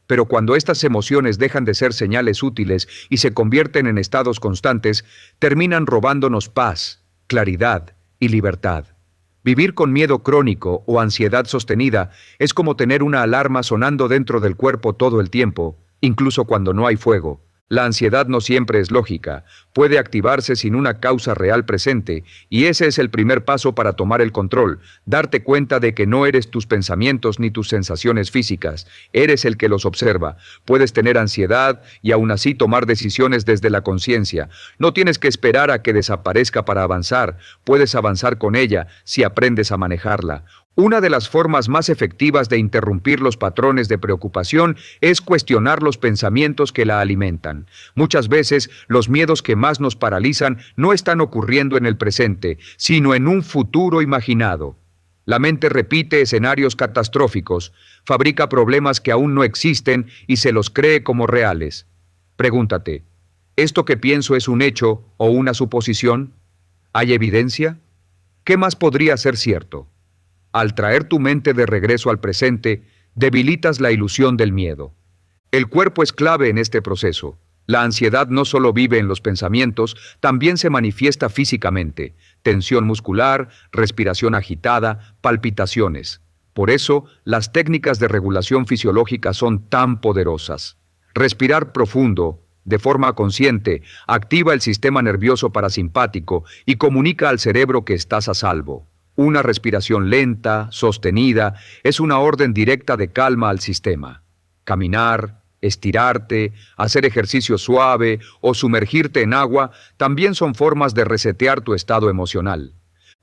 Pero cuando estas emociones dejan de ser señales útiles y se convierten en estados constantes, terminan robándonos paz, claridad y libertad. Vivir con miedo crónico o ansiedad sostenida es como tener una alarma sonando dentro del cuerpo todo el tiempo, incluso cuando no hay fuego. La ansiedad no siempre es lógica, puede activarse sin una causa real presente, y ese es el primer paso para tomar el control, darte cuenta de que no eres tus pensamientos ni tus sensaciones físicas, eres el que los observa. Puedes tener ansiedad y aún así tomar decisiones desde la conciencia. No tienes que esperar a que desaparezca para avanzar, puedes avanzar con ella si aprendes a manejarla. Una de las formas más efectivas de interrumpir los patrones de preocupación es cuestionar los pensamientos que la alimentan. Muchas veces, los miedos que más nos paralizan no están ocurriendo en el presente, sino en un futuro imaginado. La mente repite escenarios catastróficos, fabrica problemas que aún no existen y se los cree como reales. Pregúntate, ¿esto que pienso es un hecho o una suposición? ¿Hay evidencia? ¿Qué más podría ser cierto? Al traer tu mente de regreso al presente, debilitas la ilusión del miedo. El cuerpo es clave en este proceso. La ansiedad no solo vive en los pensamientos, también se manifiesta físicamente. Tensión muscular, respiración agitada, palpitaciones. Por eso, las técnicas de regulación fisiológica son tan poderosas. Respirar profundo, de forma consciente, activa el sistema nervioso parasimpático y comunica al cerebro que estás a salvo. Una respiración lenta, sostenida, es una orden directa de calma al sistema. Caminar, estirarte, hacer ejercicio suave o sumergirte en agua también son formas de resetear tu estado emocional.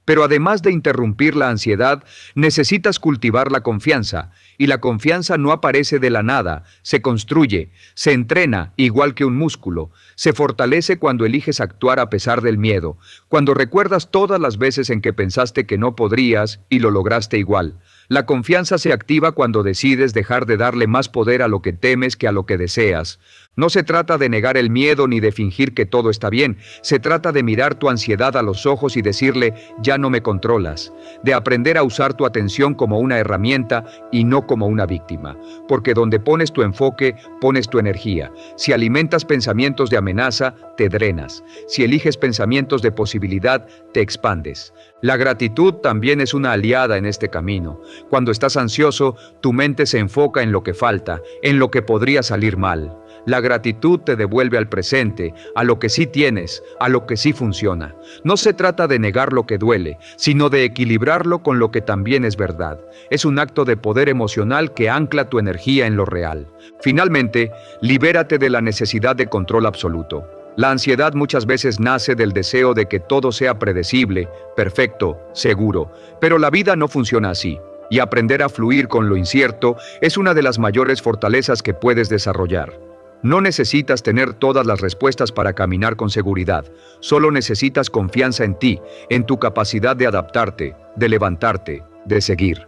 Pero además de interrumpir la ansiedad, necesitas cultivar la confianza, y la confianza no aparece de la nada, se construye, se entrena igual que un músculo, se fortalece cuando eliges actuar a pesar del miedo, cuando recuerdas todas las veces en que pensaste que no podrías y lo lograste igual. La confianza se activa cuando decides dejar de darle más poder a lo que temes que a lo que deseas. No se trata de negar el miedo ni de fingir que todo está bien. Se trata de mirar tu ansiedad a los ojos y decirle, ya no me controlas. De aprender a usar tu atención como una herramienta y no como una víctima. Porque donde pones tu enfoque, pones tu energía. Si alimentas pensamientos de amenaza, te drenas. Si eliges pensamientos de posibilidad, te expandes. La gratitud también es una aliada en este camino. Cuando estás ansioso, tu mente se enfoca en lo que falta, en lo que podría salir mal. La gratitud te devuelve al presente, a lo que sí tienes, a lo que sí funciona. No se trata de negar lo que duele, sino de equilibrarlo con lo que también es verdad. Es un acto de poder emocional que ancla tu energía en lo real. Finalmente, libérate de la necesidad de control absoluto. La ansiedad muchas veces nace del deseo de que todo sea predecible, perfecto, seguro, pero la vida no funciona así. Y aprender a fluir con lo incierto es una de las mayores fortalezas que puedes desarrollar. No necesitas tener todas las respuestas para caminar con seguridad. Solo necesitas confianza en ti, en tu capacidad de adaptarte, de levantarte, de seguir.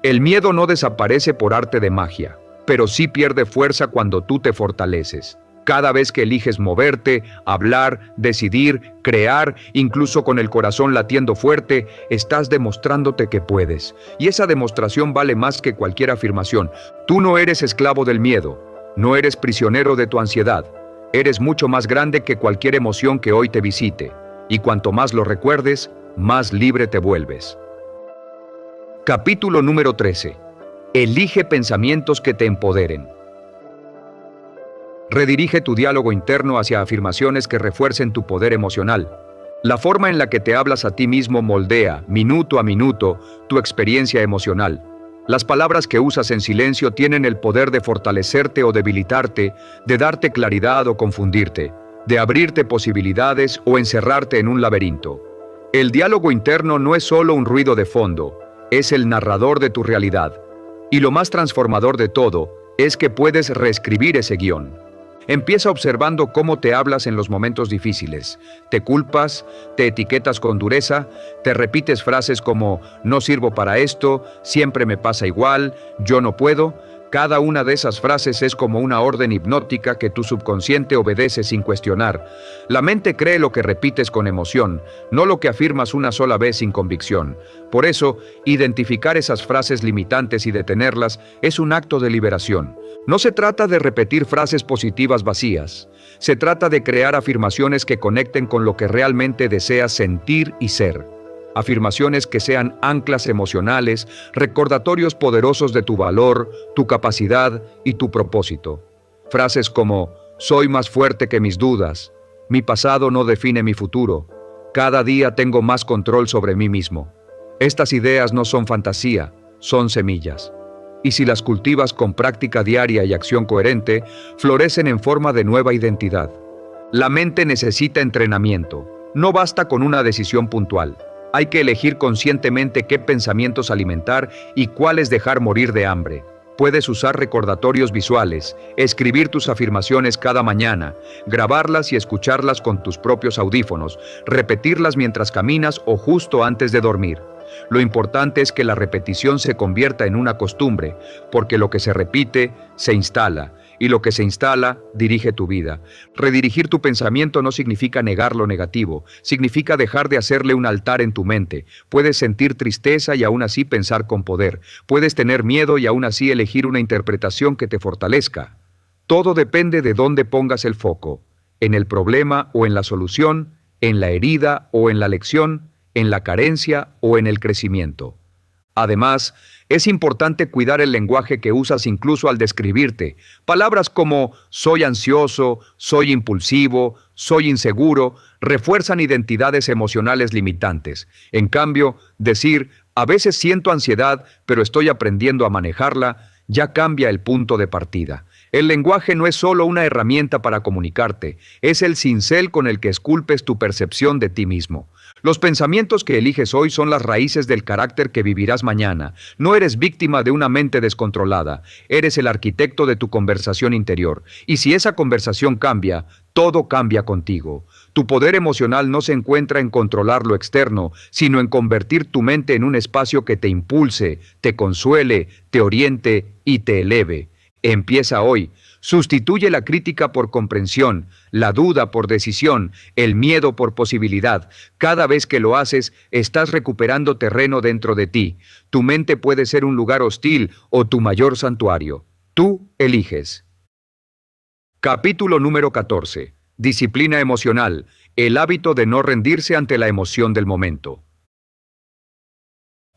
El miedo no desaparece por arte de magia, pero sí pierde fuerza cuando tú te fortaleces. Cada vez que eliges moverte, hablar, decidir, crear, incluso con el corazón latiendo fuerte, estás demostrándote que puedes. Y esa demostración vale más que cualquier afirmación. Tú no eres esclavo del miedo. No eres prisionero de tu ansiedad. Eres mucho más grande que cualquier emoción que hoy te visite. Y cuanto más lo recuerdes, más libre te vuelves. Capítulo número 13. Elige pensamientos que te empoderen. Redirige tu diálogo interno hacia afirmaciones que refuercen tu poder emocional. La forma en la que te hablas a ti mismo moldea, minuto a minuto, tu experiencia emocional. Las palabras que usas en silencio tienen el poder de fortalecerte o debilitarte, de darte claridad o confundirte, de abrirte posibilidades o encerrarte en un laberinto. El diálogo interno no es solo un ruido de fondo, es el narrador de tu realidad. Y lo más transformador de todo es que puedes reescribir ese guión. Empieza observando cómo te hablas en los momentos difíciles. Te culpas, te etiquetas con dureza, te repites frases como no sirvo para esto, siempre me pasa igual, yo no puedo. Cada una de esas frases es como una orden hipnótica que tu subconsciente obedece sin cuestionar. La mente cree lo que repites con emoción, no lo que afirmas una sola vez sin convicción. Por eso, identificar esas frases limitantes y detenerlas es un acto de liberación. No se trata de repetir frases positivas vacías. Se trata de crear afirmaciones que conecten con lo que realmente deseas sentir y ser. Afirmaciones que sean anclas emocionales, recordatorios poderosos de tu valor, tu capacidad y tu propósito. Frases como, soy más fuerte que mis dudas, mi pasado no define mi futuro, cada día tengo más control sobre mí mismo. Estas ideas no son fantasía, son semillas. Y si las cultivas con práctica diaria y acción coherente, florecen en forma de nueva identidad. La mente necesita entrenamiento, no basta con una decisión puntual. Hay que elegir conscientemente qué pensamientos alimentar y cuáles dejar morir de hambre. Puedes usar recordatorios visuales, escribir tus afirmaciones cada mañana, grabarlas y escucharlas con tus propios audífonos, repetirlas mientras caminas o justo antes de dormir. Lo importante es que la repetición se convierta en una costumbre, porque lo que se repite, se instala, y lo que se instala, dirige tu vida. Redirigir tu pensamiento no significa negar lo negativo, significa dejar de hacerle un altar en tu mente. Puedes sentir tristeza y aún así pensar con poder. Puedes tener miedo y aún así elegir una interpretación que te fortalezca. Todo depende de dónde pongas el foco, en el problema o en la solución, en la herida o en la lección, en la carencia o en el crecimiento. Además, es importante cuidar el lenguaje que usas incluso al describirte. Palabras como soy ansioso, soy impulsivo, soy inseguro, refuerzan identidades emocionales limitantes. En cambio, decir a veces siento ansiedad, pero estoy aprendiendo a manejarla, ya cambia el punto de partida. El lenguaje no es solo una herramienta para comunicarte, es el cincel con el que esculpes tu percepción de ti mismo. Los pensamientos que eliges hoy son las raíces del carácter que vivirás mañana. No eres víctima de una mente descontrolada, eres el arquitecto de tu conversación interior. Y si esa conversación cambia, todo cambia contigo. Tu poder emocional no se encuentra en controlar lo externo, sino en convertir tu mente en un espacio que te impulse, te consuele, te oriente y te eleve. Empieza hoy. Sustituye la crítica por comprensión, la duda por decisión, el miedo por posibilidad. Cada vez que lo haces, estás recuperando terreno dentro de ti. Tu mente puede ser un lugar hostil o tu mayor santuario. Tú eliges. Capítulo número 14. Disciplina emocional. El hábito de no rendirse ante la emoción del momento.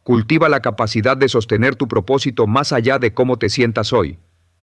Cultiva la capacidad de sostener tu propósito más allá de cómo te sientas hoy.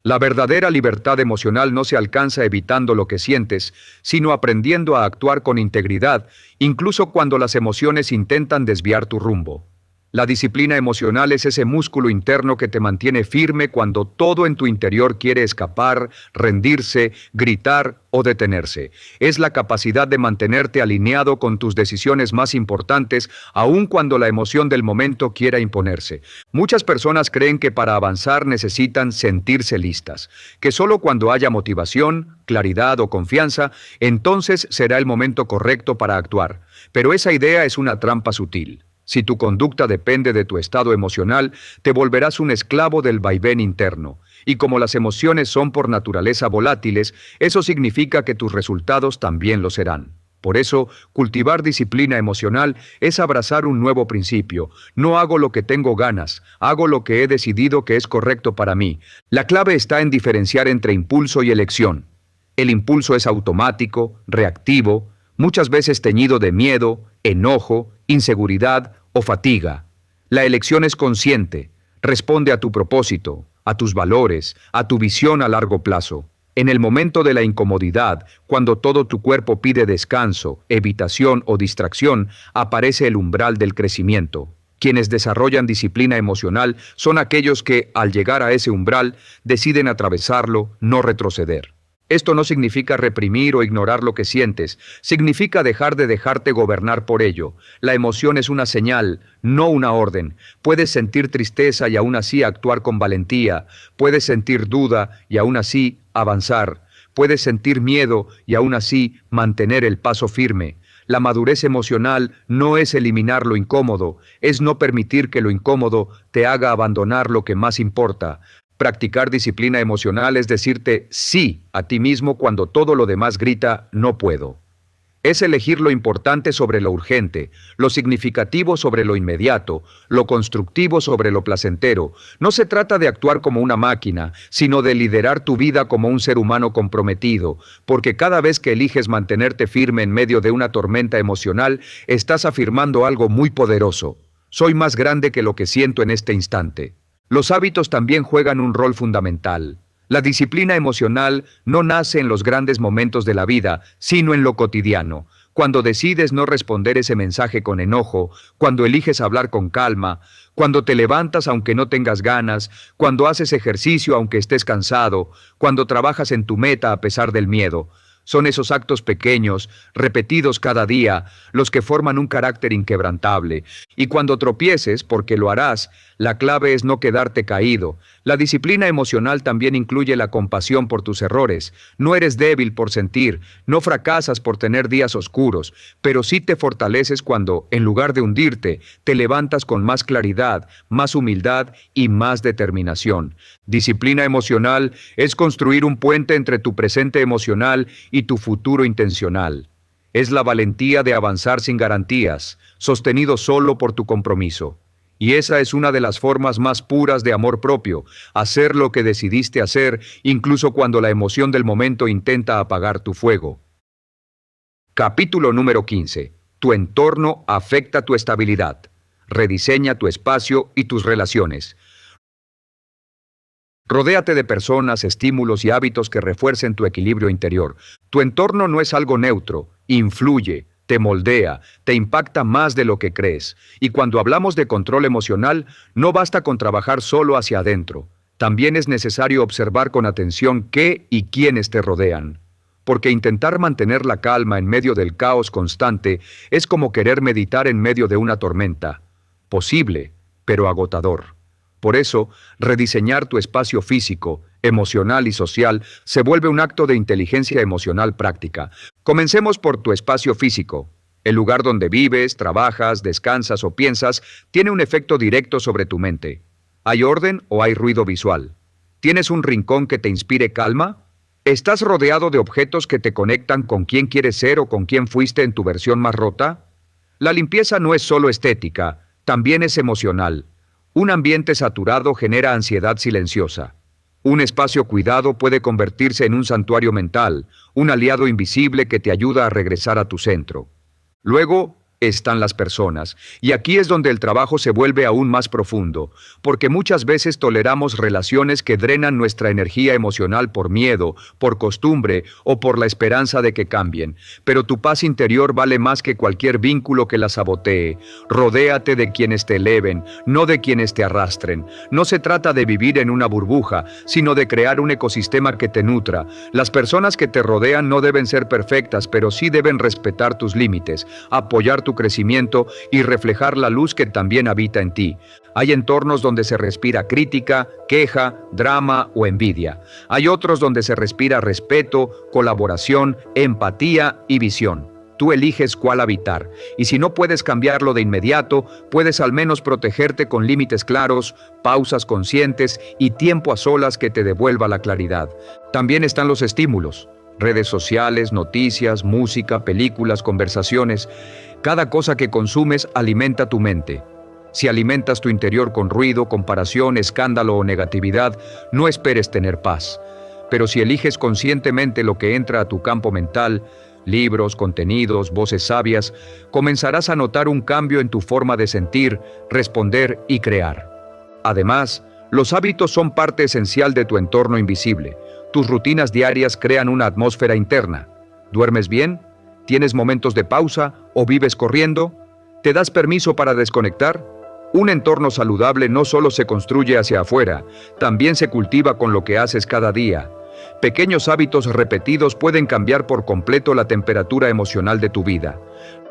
La verdadera libertad emocional no se alcanza evitando lo que sientes, sino aprendiendo a actuar con integridad, incluso cuando las emociones intentan desviar tu rumbo. La disciplina emocional es ese músculo interno que te mantiene firme cuando todo en tu interior quiere escapar, rendirse, gritar o detenerse. Es la capacidad de mantenerte alineado con tus decisiones más importantes, aun cuando la emoción del momento quiera imponerse. Muchas personas creen que para avanzar necesitan sentirse listas, que solo cuando haya motivación, claridad o confianza, entonces será el momento correcto para actuar. Pero esa idea es una trampa sutil. Si tu conducta depende de tu estado emocional, te volverás un esclavo del vaivén interno. Y como las emociones son por naturaleza volátiles, eso significa que tus resultados también lo serán. Por eso, cultivar disciplina emocional es abrazar un nuevo principio. No hago lo que tengo ganas, hago lo que he decidido que es correcto para mí. La clave está en diferenciar entre impulso y elección. El impulso es automático, reactivo, muchas veces teñido de miedo, enojo, inseguridad o fatiga. La elección es consciente, responde a tu propósito, a tus valores, a tu visión a largo plazo. En el momento de la incomodidad, cuando todo tu cuerpo pide descanso, evitación o distracción, aparece el umbral del crecimiento. Quienes desarrollan disciplina emocional son aquellos que, al llegar a ese umbral, deciden atravesarlo, no retroceder. Esto no significa reprimir o ignorar lo que sientes, significa dejar de dejarte gobernar por ello. La emoción es una señal, no una orden. Puedes sentir tristeza y aún así actuar con valentía. Puedes sentir duda y aún así avanzar. Puedes sentir miedo y aún así mantener el paso firme. La madurez emocional no es eliminar lo incómodo, es no permitir que lo incómodo te haga abandonar lo que más importa. Practicar disciplina emocional es decirte sí a ti mismo cuando todo lo demás grita no puedo. Es elegir lo importante sobre lo urgente, lo significativo sobre lo inmediato, lo constructivo sobre lo placentero. No se trata de actuar como una máquina, sino de liderar tu vida como un ser humano comprometido, porque cada vez que eliges mantenerte firme en medio de una tormenta emocional, estás afirmando algo muy poderoso. Soy más grande que lo que siento en este instante. Los hábitos también juegan un rol fundamental. La disciplina emocional no nace en los grandes momentos de la vida, sino en lo cotidiano. Cuando decides no responder ese mensaje con enojo, cuando eliges hablar con calma, cuando te levantas aunque no tengas ganas, cuando haces ejercicio aunque estés cansado, cuando trabajas en tu meta a pesar del miedo. Son esos actos pequeños, repetidos cada día, los que forman un carácter inquebrantable. Y cuando tropieces, porque lo harás, la clave es no quedarte caído. La disciplina emocional también incluye la compasión por tus errores. No eres débil por sentir, no fracasas por tener días oscuros, pero sí te fortaleces cuando, en lugar de hundirte, te levantas con más claridad, más humildad y más determinación. Disciplina emocional es construir un puente entre tu presente emocional y tu futuro intencional. Es la valentía de avanzar sin garantías, sostenido solo por tu compromiso. Y esa es una de las formas más puras de amor propio, hacer lo que decidiste hacer, incluso cuando la emoción del momento intenta apagar tu fuego. Capítulo número 15. Tu entorno afecta tu estabilidad. Rediseña tu espacio y tus relaciones. Rodéate de personas, estímulos y hábitos que refuercen tu equilibrio interior. Tu entorno no es algo neutro, influye, te moldea, te impacta más de lo que crees. Y cuando hablamos de control emocional, no basta con trabajar solo hacia adentro. También es necesario observar con atención qué y quiénes te rodean. Porque intentar mantener la calma en medio del caos constante es como querer meditar en medio de una tormenta. Posible, pero agotador. Por eso, rediseñar tu espacio físico, emocional y social se vuelve un acto de inteligencia emocional práctica. Comencemos por tu espacio físico. El lugar donde vives, trabajas, descansas o piensas tiene un efecto directo sobre tu mente. ¿Hay orden o hay ruido visual? ¿Tienes un rincón que te inspire calma? ¿Estás rodeado de objetos que te conectan con quién quieres ser o con quién fuiste en tu versión más rota? La limpieza no es solo estética, también es emocional. Un ambiente saturado genera ansiedad silenciosa. Un espacio cuidado puede convertirse en un santuario mental, un aliado invisible que te ayuda a regresar a tu centro. Luego están las personas, y aquí es donde el trabajo se vuelve aún más profundo, porque muchas veces toleramos relaciones que drenan nuestra energía emocional por miedo, por costumbre o por la esperanza de que cambien. Pero tu paz interior vale más que cualquier vínculo que la sabotee. Rodéate de quienes te eleven, no de quienes te arrastren. No se trata de vivir en una burbuja, sino de crear un ecosistema que te nutra. Las personas que te rodean no deben ser perfectas, pero sí deben respetar tus límites, apoyar tu crecimiento y reflejar la luz que también habita en ti. Hay entornos donde se respira crítica, queja, drama o envidia. Hay otros donde se respira respeto, colaboración, empatía y visión. Tú eliges cuál habitar, y si no puedes cambiarlo de inmediato, puedes al menos protegerte con límites claros, pausas conscientes y tiempo a solas que te devuelva la claridad. También están los estímulos. Redes sociales, noticias, música, películas, conversaciones. Cada cosa que consumes alimenta tu mente. Si alimentas tu interior con ruido, comparación, escándalo o negatividad, no esperes tener paz. Pero si eliges conscientemente lo que entra a tu campo mental, libros, contenidos, voces sabias, comenzarás a notar un cambio en tu forma de sentir, responder y crear. Además, los hábitos son parte esencial de tu entorno invisible. Tus rutinas diarias crean una atmósfera interna. ¿Duermes bien? ¿Tienes momentos de pausa o vives corriendo? ¿Te das permiso para desconectar? Un entorno saludable no solo se construye hacia afuera, también se cultiva con lo que haces cada día. Pequeños hábitos repetidos pueden cambiar por completo la temperatura emocional de tu vida.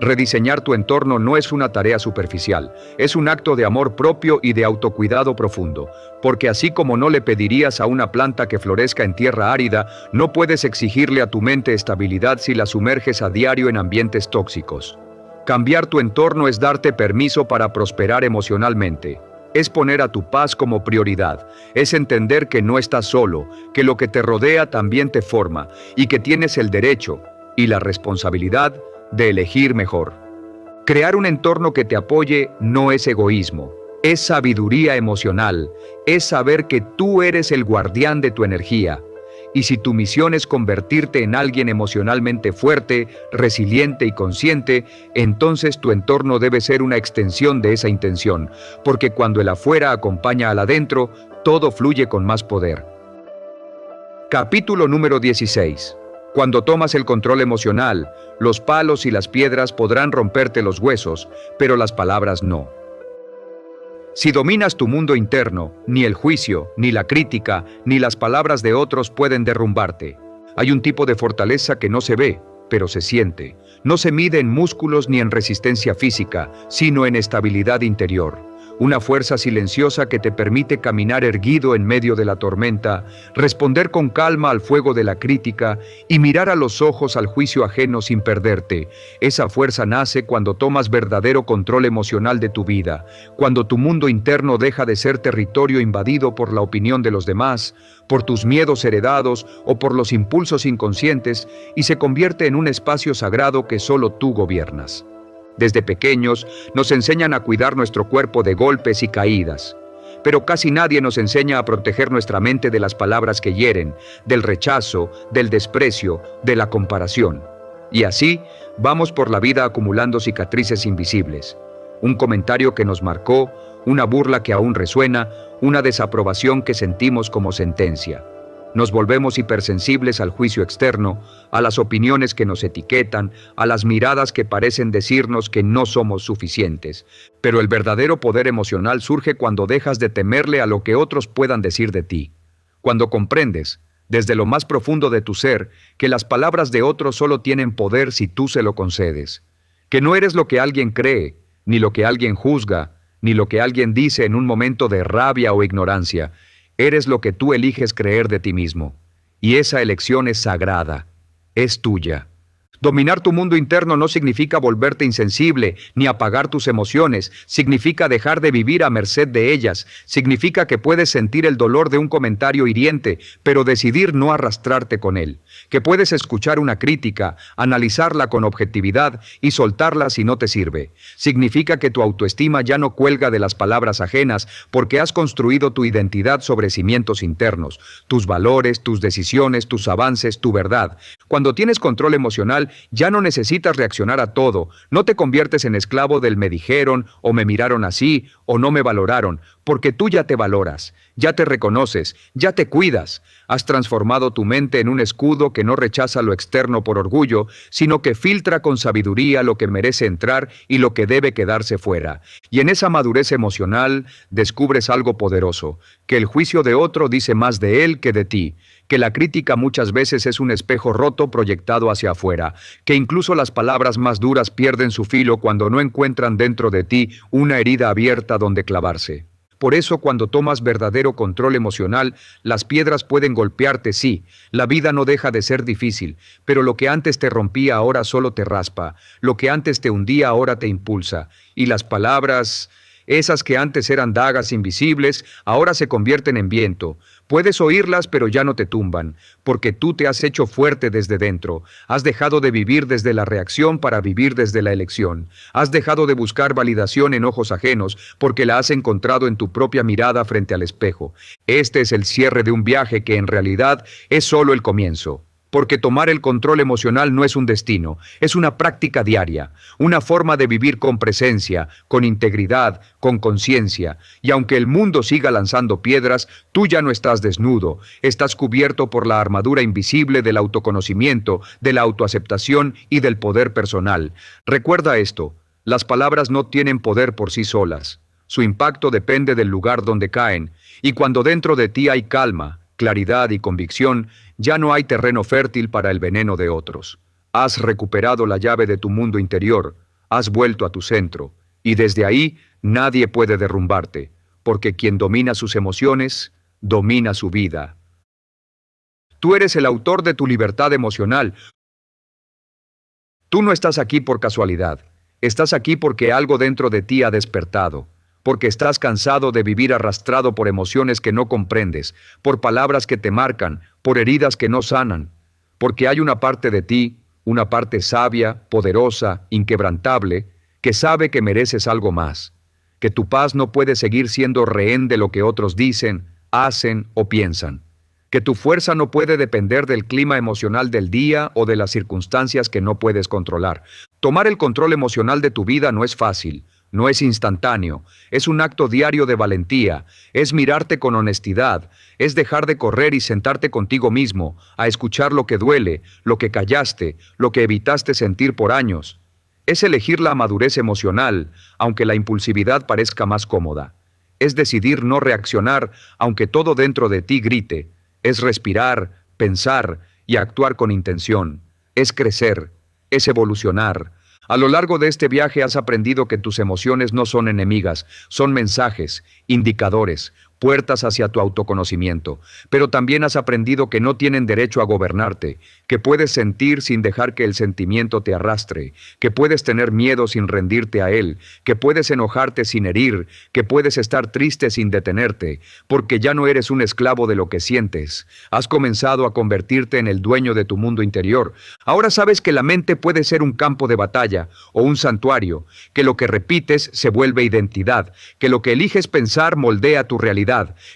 Rediseñar tu entorno no es una tarea superficial, es un acto de amor propio y de autocuidado profundo, porque así como no le pedirías a una planta que florezca en tierra árida, no puedes exigirle a tu mente estabilidad si la sumerges a diario en ambientes tóxicos. Cambiar tu entorno es darte permiso para prosperar emocionalmente. Es poner a tu paz como prioridad, es entender que no estás solo, que lo que te rodea también te forma y que tienes el derecho y la responsabilidad de elegir mejor. Crear un entorno que te apoye no es egoísmo, es sabiduría emocional, es saber que tú eres el guardián de tu energía. Y si tu misión es convertirte en alguien emocionalmente fuerte, resiliente y consciente, entonces tu entorno debe ser una extensión de esa intención, porque cuando el afuera acompaña al adentro, todo fluye con más poder. Capítulo número 16. Cuando tomas el control emocional, los palos y las piedras podrán romperte los huesos, pero las palabras no. Si dominas tu mundo interno, ni el juicio, ni la crítica, ni las palabras de otros pueden derrumbarte. Hay un tipo de fortaleza que no se ve, pero se siente. No se mide en músculos ni en resistencia física, sino en estabilidad interior. Una fuerza silenciosa que te permite caminar erguido en medio de la tormenta, responder con calma al fuego de la crítica y mirar a los ojos al juicio ajeno sin perderte. Esa fuerza nace cuando tomas verdadero control emocional de tu vida, cuando tu mundo interno deja de ser territorio invadido por la opinión de los demás, por tus miedos heredados o por los impulsos inconscientes y se convierte en un espacio sagrado que solo tú gobiernas. Desde pequeños nos enseñan a cuidar nuestro cuerpo de golpes y caídas, pero casi nadie nos enseña a proteger nuestra mente de las palabras que hieren, del rechazo, del desprecio, de la comparación. Y así vamos por la vida acumulando cicatrices invisibles. Un comentario que nos marcó, una burla que aún resuena, una desaprobación que sentimos como sentencia. Nos volvemos hipersensibles al juicio externo, a las opiniones que nos etiquetan, a las miradas que parecen decirnos que no somos suficientes. Pero el verdadero poder emocional surge cuando dejas de temerle a lo que otros puedan decir de ti. Cuando comprendes, desde lo más profundo de tu ser, que las palabras de otros solo tienen poder si tú se lo concedes. Que no eres lo que alguien cree, ni lo que alguien juzga, ni lo que alguien dice en un momento de rabia o ignorancia. Eres lo que tú eliges creer de ti mismo. Y esa elección es sagrada, es tuya. Dominar tu mundo interno no significa volverte insensible ni apagar tus emociones, significa dejar de vivir a merced de ellas, significa que puedes sentir el dolor de un comentario hiriente, pero decidir no arrastrarte con él, que puedes escuchar una crítica, analizarla con objetividad y soltarla si no te sirve. Significa que tu autoestima ya no cuelga de las palabras ajenas porque has construido tu identidad sobre cimientos internos, tus valores, tus decisiones, tus avances, tu verdad. Cuando tienes control emocional, ya no necesitas reaccionar a todo, no te conviertes en esclavo del me dijeron o me miraron así o no me valoraron, porque tú ya te valoras, ya te reconoces, ya te cuidas. Has transformado tu mente en un escudo que no rechaza lo externo por orgullo, sino que filtra con sabiduría lo que merece entrar y lo que debe quedarse fuera. Y en esa madurez emocional descubres algo poderoso, que el juicio de otro dice más de él que de ti, que la crítica muchas veces es un espejo roto proyectado hacia afuera, que incluso las palabras más duras pierden su filo cuando no encuentran dentro de ti una herida abierta donde clavarse. Por eso, cuando tomas verdadero control emocional, las piedras pueden golpearte, sí, la vida no deja de ser difícil, pero lo que antes te rompía ahora solo te raspa, lo que antes te hundía ahora te impulsa, y las palabras, esas que antes eran dagas invisibles, ahora se convierten en viento. Puedes oírlas, pero ya no te tumban, porque tú te has hecho fuerte desde dentro. Has dejado de vivir desde la reacción para vivir desde la elección. Has dejado de buscar validación en ojos ajenos, porque la has encontrado en tu propia mirada frente al espejo. Este es el cierre de un viaje que en realidad es solo el comienzo. Porque tomar el control emocional no es un destino, es una práctica diaria, una forma de vivir con presencia, con integridad, con conciencia. Y aunque el mundo siga lanzando piedras, tú ya no estás desnudo, estás cubierto por la armadura invisible del autoconocimiento, de la autoaceptación y del poder personal. Recuerda esto, las palabras no tienen poder por sí solas. Su impacto depende del lugar donde caen, y cuando dentro de ti hay calma, claridad y convicción, ya no hay terreno fértil para el veneno de otros. Has recuperado la llave de tu mundo interior, has vuelto a tu centro, y desde ahí nadie puede derrumbarte, porque quien domina sus emociones, domina su vida. Tú eres el autor de tu libertad emocional. Tú no estás aquí por casualidad, estás aquí porque algo dentro de ti ha despertado. Porque estás cansado de vivir arrastrado por emociones que no comprendes, por palabras que te marcan, por heridas que no sanan. Porque hay una parte de ti, una parte sabia, poderosa, inquebrantable, que sabe que mereces algo más, que tu paz no puede seguir siendo rehén de lo que otros dicen, hacen o piensan, que tu fuerza no puede depender del clima emocional del día o de las circunstancias que no puedes controlar. Tomar el control emocional de tu vida no es fácil. No es instantáneo, es un acto diario de valentía, es mirarte con honestidad, es dejar de correr y sentarte contigo mismo, a escuchar lo que duele, lo que callaste, lo que evitaste sentir por años. Es elegir la madurez emocional, aunque la impulsividad parezca más cómoda. Es decidir no reaccionar, aunque todo dentro de ti grite. Es respirar, pensar y actuar con intención. Es crecer, es evolucionar. A lo largo de este viaje has aprendido que tus emociones no son enemigas, son mensajes, indicadores, puertas hacia tu autoconocimiento. Pero también has aprendido que no tienen derecho a gobernarte, que puedes sentir sin dejar que el sentimiento te arrastre, que puedes tener miedo sin rendirte a él, que puedes enojarte sin herir, que puedes estar triste sin detenerte, porque ya no eres un esclavo de lo que sientes. Has comenzado a convertirte en el dueño de tu mundo interior. Ahora sabes que la mente puede ser un campo de batalla o un santuario, que lo que repites se vuelve identidad, que lo que eliges pensar moldea tu realidad,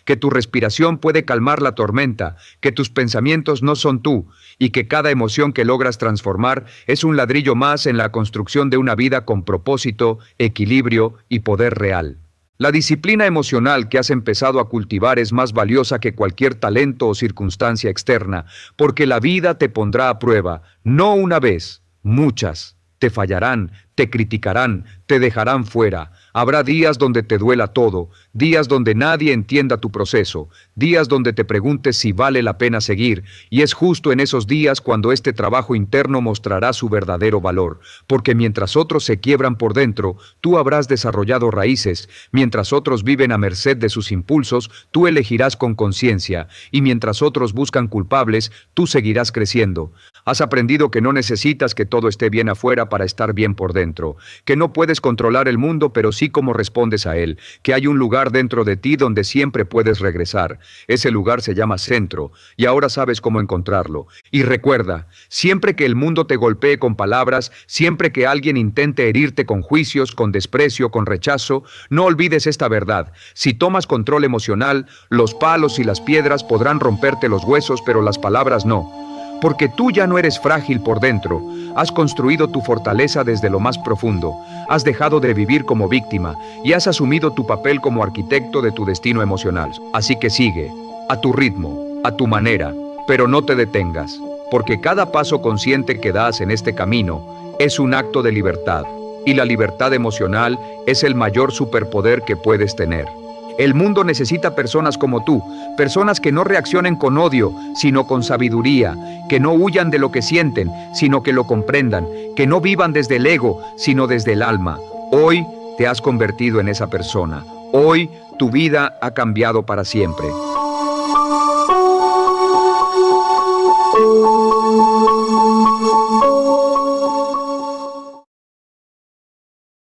que tu respiración puede calmar la tormenta, que tus pensamientos no son tú, y que cada emoción que logras transformar es un ladrillo más en la construcción de una vida con propósito, equilibrio y poder real. La disciplina emocional que has empezado a cultivar es más valiosa que cualquier talento o circunstancia externa, porque la vida te pondrá a prueba, no una vez, muchas. Te fallarán, Te criticarán, te dejarán fuera. Habrá días donde te duela todo, días donde nadie entienda tu proceso, días donde te preguntes si vale la pena seguir, y es justo en esos días cuando este trabajo interno mostrará su verdadero valor, porque mientras otros se quiebran por dentro, tú habrás desarrollado raíces, mientras otros viven a merced de sus impulsos, tú elegirás con conciencia, y mientras otros buscan culpables, tú seguirás creciendo. Has aprendido que no necesitas que todo esté bien afuera para estar bien por dentro, que no puedes controlar el mundo, pero sí cómo respondes a él, que hay un lugar dentro de ti donde siempre puedes regresar. Ese lugar se llama centro, y ahora sabes cómo encontrarlo. Y recuerda, siempre que el mundo te golpee con palabras, siempre que alguien intente herirte con juicios, con desprecio, con rechazo, no olvides esta verdad. Si tomas control emocional, los palos y las piedras podrán romperte los huesos, pero las palabras no. Porque tú ya no eres frágil por dentro, has construido tu fortaleza desde lo más profundo, has dejado de vivir como víctima y has asumido tu papel como arquitecto de tu destino emocional. Así que sigue, a tu ritmo, a tu manera, pero no te detengas, porque cada paso consciente que das en este camino es un acto de libertad, y la libertad emocional es el mayor superpoder que puedes tener. El mundo necesita personas como tú, personas que no reaccionen con odio, sino con sabiduría, que no huyan de lo que sienten, sino que lo comprendan, que no vivan desde el ego, sino desde el alma. Hoy te has convertido en esa persona. Hoy tu vida ha cambiado para siempre.